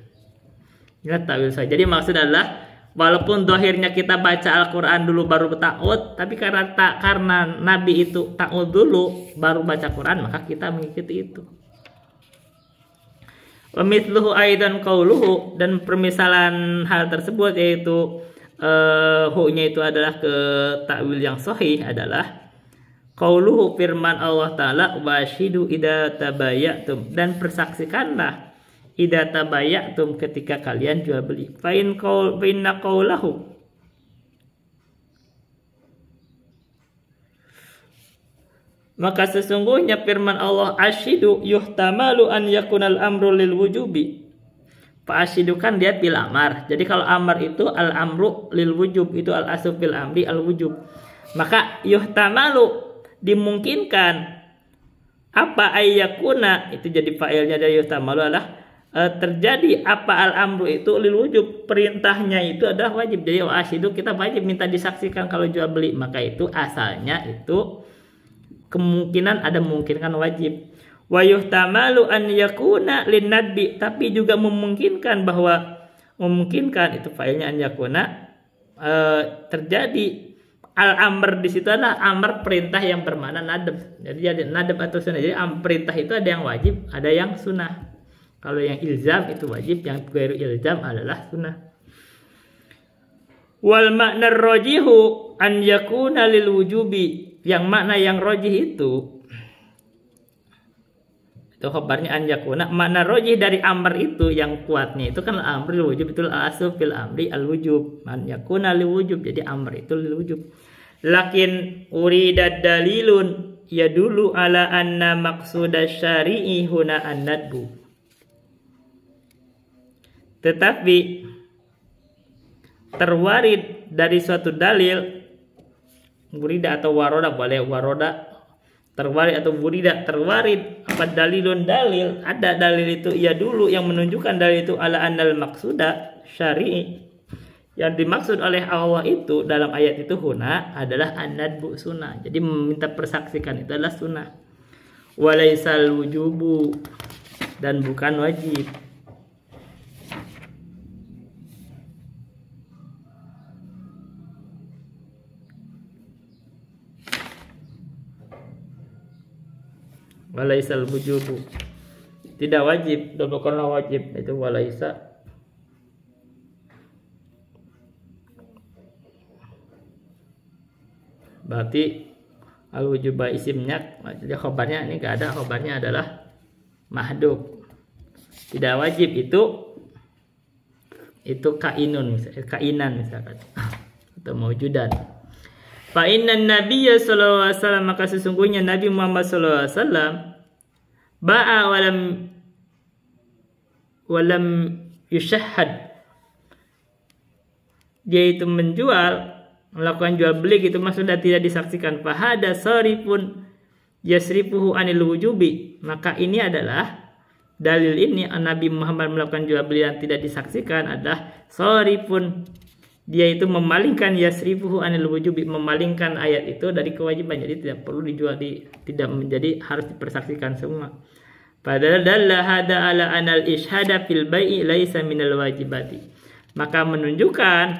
Ini ta'wil sahih. Jadi maksud adalah walaupun dohirnya kita baca Al-Quran dulu baru ta'awud, tapi karena Nabi itu ta'awud dulu baru baca Quran, maka kita mengikuti itu. Wa mithluhu aidan qauluhu, dan permisalan hal tersebut yaitu hu-nya itu adalah ke ta'wil yang sahih adalah qauluhu, firman Allah Ta'ala, washidu idza tabayatum, dan persaksikanlah idza tabayatum, ketika kalian jual beli. Fa inna qaulahu, maka sesungguhnya firman Allah ashidu yuhtamalu an yakunal amru lil wujubi. Fa ashidu kan dia bil amar. Jadi kalau amar itu al amru lil wujub, itu al asl bil amri al wujub. Maka yuhtamalu dimungkinkan apa ayyakuna, itu jadi fa'ilnya dari yuhtamalu adalah terjadi apa al-amru itu lil wujub, perintahnya itu adalah wajib. Jadi asyidu kita wajib minta disaksikan kalau jual beli, maka itu asalnya itu kemungkinan ada memungkinkan wajib. Wa yuhtamalu an yakuna lin nadbi, tapi juga memungkinkan bahwa memungkinkan itu fa'ilnya an yakuna terjadi al-amr di situ adalah amr, perintah yang bermakna nadab. Jadi nadab atau sunnah. Jadi perintah itu ada yang wajib, ada yang sunnah. Kalau yang ilzam itu wajib, yang ghairu ilzam adalah sunnah. Wal makna rajihu an yakuna lil wujubi, yang makna yang rajih itu atau khabarnya an yakuna. Makna rojih dari amr itu yang kuatnya itu kan amr lil wujub, itu al-asl fil amri al wujub, an yakuna lil wujub, jadi amr itu lil wujub. Lakin urida dalilun ya dulu ala anna maqsuda syari'i huna an-nadbu. Tetapi terwarid dari suatu dalil, urida atau waroda, boleh waroda, terwarid atau burida, terwarid apa dalilun dalil, ada dalil itu ya dulu yang menunjukkan dalil itu ala annal maqsuda syari'i, yang dimaksud oleh Allah itu dalam ayat itu huna adalah an-nadbu, sunnah. Jadi meminta persaksikan itu adalah sunnah. Walaisal wujubu, dan bukan wajib. Walaisal wujubu, tidak wajib, double karena wajib itu walaisa. Berarti al-wujuba isimnya, jadi khobarnya ini gak ada, khobarnya adalah mahdhuf. Tidak wajib itu kainun, kainan misalkan atau maujudan. Fa innan nabiyya sallallahu alaihi wasallam, maka sesungguhnya Nabi Muhammad sallallahu alaihi wasallam ba'a walam yushahhad, dia itu menjual, melakukan jual beli gitu, maksudnya tidak disaksikan. Fahada sarifun yasrifuhu anil wujubi, maka ini adalah dalil ini Nabi Muhammad melakukan jual beli yang tidak disaksikan adalah sarifun, dia itu memalingkan yasrifuhu anil wujubi, memalingkan ayat itu dari kewajiban, jadi tidak perlu dijual, tidak menjadi harus dipersaksikan semua. Padahal dalla hada ala anal ishhada fil bai'i laisa minal wajibati, maka menunjukkan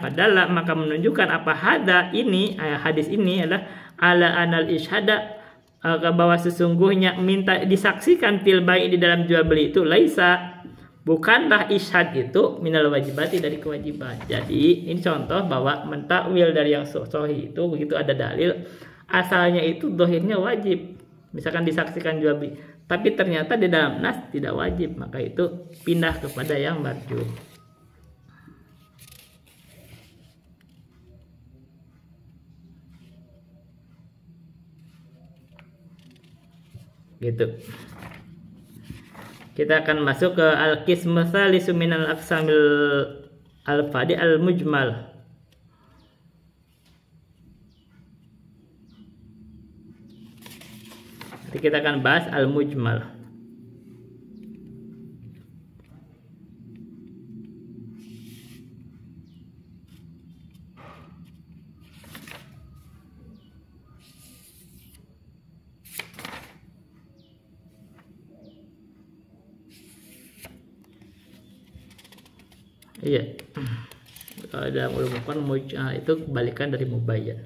apa hada ini, hadis ini adalah ala anal ishhada, bahwa sesungguhnya minta disaksikan fil bai' di dalam jual beli itu laisa, bukanlah ishad itu minal wajibati, dari kewajiban. Jadi ini contoh bahwa mentakwil dari yang sahih itu, begitu ada dalil asalnya itu dohirnya wajib, misalkan disaksikan jual beli, tapi ternyata di dalam nas tidak wajib, maka itu pindah kepada yang marjuh. Gitu. Kita akan masuk ke al-qismu tsalisu minal aqsamil al-fadi al-mujmal. Nanti kita akan bahas al-mujmal. Iya, kalau dalam ulum Quran itu kebalikan dari mubayyan.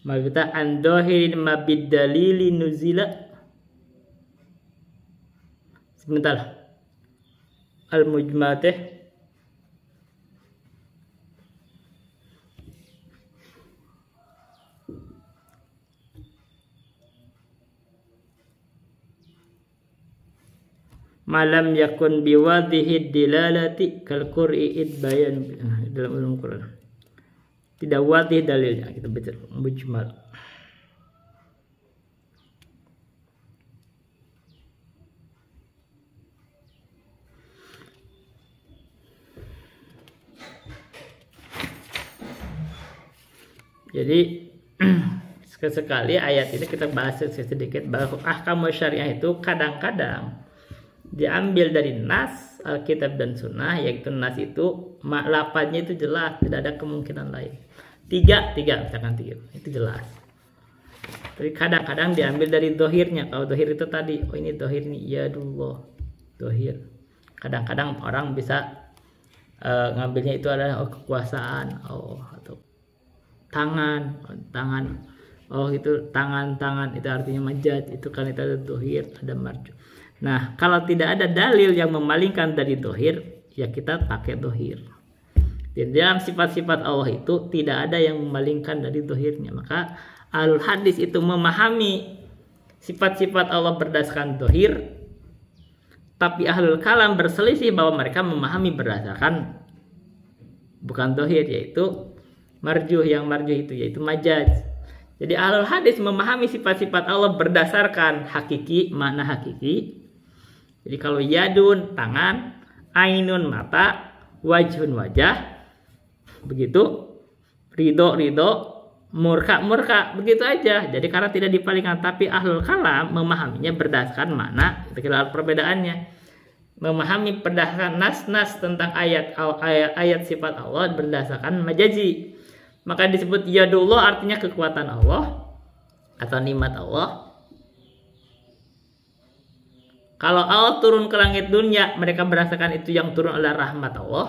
Maka kita andohirin mabid dalili nuzila. Sebentar, al mujmal teh malam yakun biwadhihi dilalati kal qur'id bayan, dalam ulum Quran tidak wadih dalilnya, kita baca mujmal. Jadi sekali ayat ini kita bahas sedikit bahwa ahkam syariah itu kadang-kadang diambil dari nas Alkitab dan Sunnah, yaitu nas itu lafadznya itu jelas, tidak ada kemungkinan lain. Tiga misalkan tiga itu jelas. Tapi kadang-kadang diambil dari dohirnya. Kalau dohir itu tadi, oh ini dohir nih, ya dulu dohir. Kadang-kadang orang bisa ngambilnya itu adalah kekuasaan, atau tangan, oh itu tangan itu artinya majaz, itu kan itu ada dohir, ada marju. Nah, kalau tidak ada dalil yang memalingkan dari dohir, ya kita pakai dohir. Di dalam sifat-sifat Allah itu tidak ada yang memalingkan dari dohirnya. Maka al hadis itu memahami sifat-sifat Allah berdasarkan dohir, Tapi ahlul kalam berselisih bahwa mereka memahami berdasarkan bukan dohir, yaitu marjuh. Yang marjuh itu yaitu majaz. Jadi ahlul hadis memahami sifat-sifat Allah berdasarkan hakiki, makna hakiki. Jadi kalau yadun tangan, ainun mata, wajhun wajah, begitu, ridho murka, begitu aja. Jadi karena tidak dipalingkan, tapi ahlul kalam memahaminya berdasarkan makna. Kita kira perbedaannya. Memahami berdasarkan nas-nas tentang ayat sifat Allah berdasarkan majazi. Maka disebut yadullah artinya kekuatan Allah atau nikmat Allah. Kalau Allah turun ke langit dunia, mereka merasakan itu yang turun adalah rahmat Allah.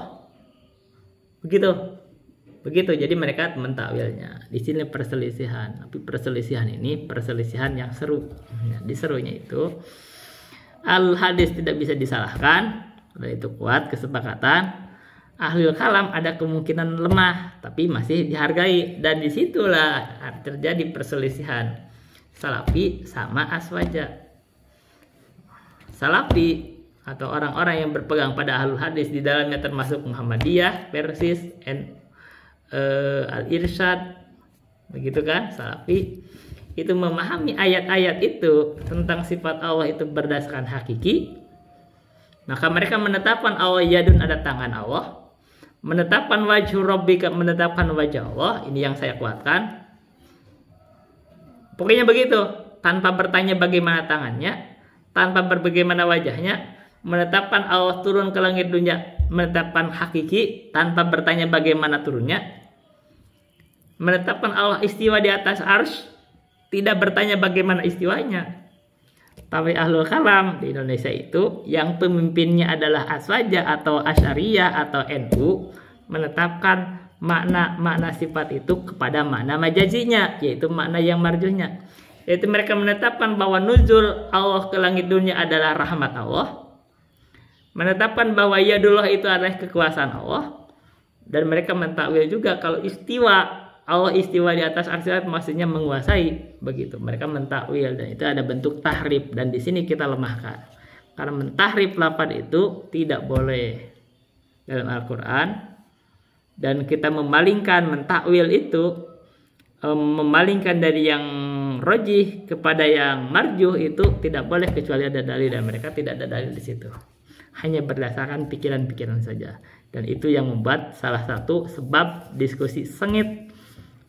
Begitu, jadi mereka mentakwilnya. Di sini perselisihan, tapi perselisihan ini perselisihan yang seru. Di serunya itu al hadis tidak bisa disalahkan, dan itu kuat kesepakatan. Ahlul kalam ada kemungkinan lemah, tapi masih dihargai, dan disitulah terjadi perselisihan Salafi sama Aswaja. Salafi atau orang-orang yang berpegang pada ahlul hadis, di dalamnya termasuk Muhammadiyah, Persis, Al-Irsyad, begitu kan? Salafi itu memahami ayat-ayat itu tentang sifat Allah itu berdasarkan hakiki. Maka mereka menetapkan Allah yadun, ada tangan Allah, menetapkan wajhu rabbika, menetapkan wajah Allah. Ini yang saya kuatkan. Pokoknya begitu, tanpa bertanya bagaimana tangannya, tanpa bagaimana wajahnya. Menetapkan Allah turun ke langit dunia, menetapkan hakiki tanpa bertanya bagaimana turunnya. Menetapkan Allah istiwa di atas arsy, tidak bertanya bagaimana istiwanya. Tapi ahlul kalam di Indonesia itu yang pemimpinnya adalah Aswaja atau Asy'ariyah atau NU, menetapkan makna sifat itu kepada makna majazinya, yaitu makna yang marjuhnya. Yaitu mereka menetapkan bahwa nuzul Allah ke langit dunia adalah rahmat Allah, menetapkan bahwa yadullah itu adalah kekuasaan Allah, dan mereka mentakwil juga kalau istiwa Allah istiwa di atas arsy maksudnya menguasai, begitu. Mereka mentakwil, dan itu ada bentuk tahrif, dan di sini kita lemahkan. Karena mentahrif lafaz itu tidak boleh dalam Al-Qur'an, dan kita memalingkan mentakwil itu, memalingkan dari yang rojih kepada yang marjuh itu tidak boleh kecuali ada dalil, dan mereka tidak ada dalil di situ. Hanya berdasarkan pikiran-pikiran saja. Dan itu yang membuat salah satu sebab diskusi sengit.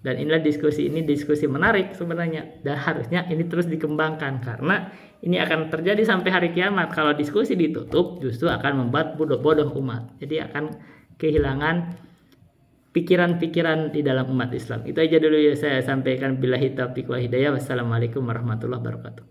Dan inilah diskusi menarik sebenarnya, dan harusnya ini terus dikembangkan, karena ini akan terjadi sampai hari kiamat. Kalau diskusi ditutup, justru akan membuat bodoh umat. Jadi akan kehilangan pikiran-pikiran di dalam umat Islam. Itu aja dulu ya saya sampaikan. Billahi taufiq wa hidayah. Wassalamualaikum warahmatullahi wabarakatuh.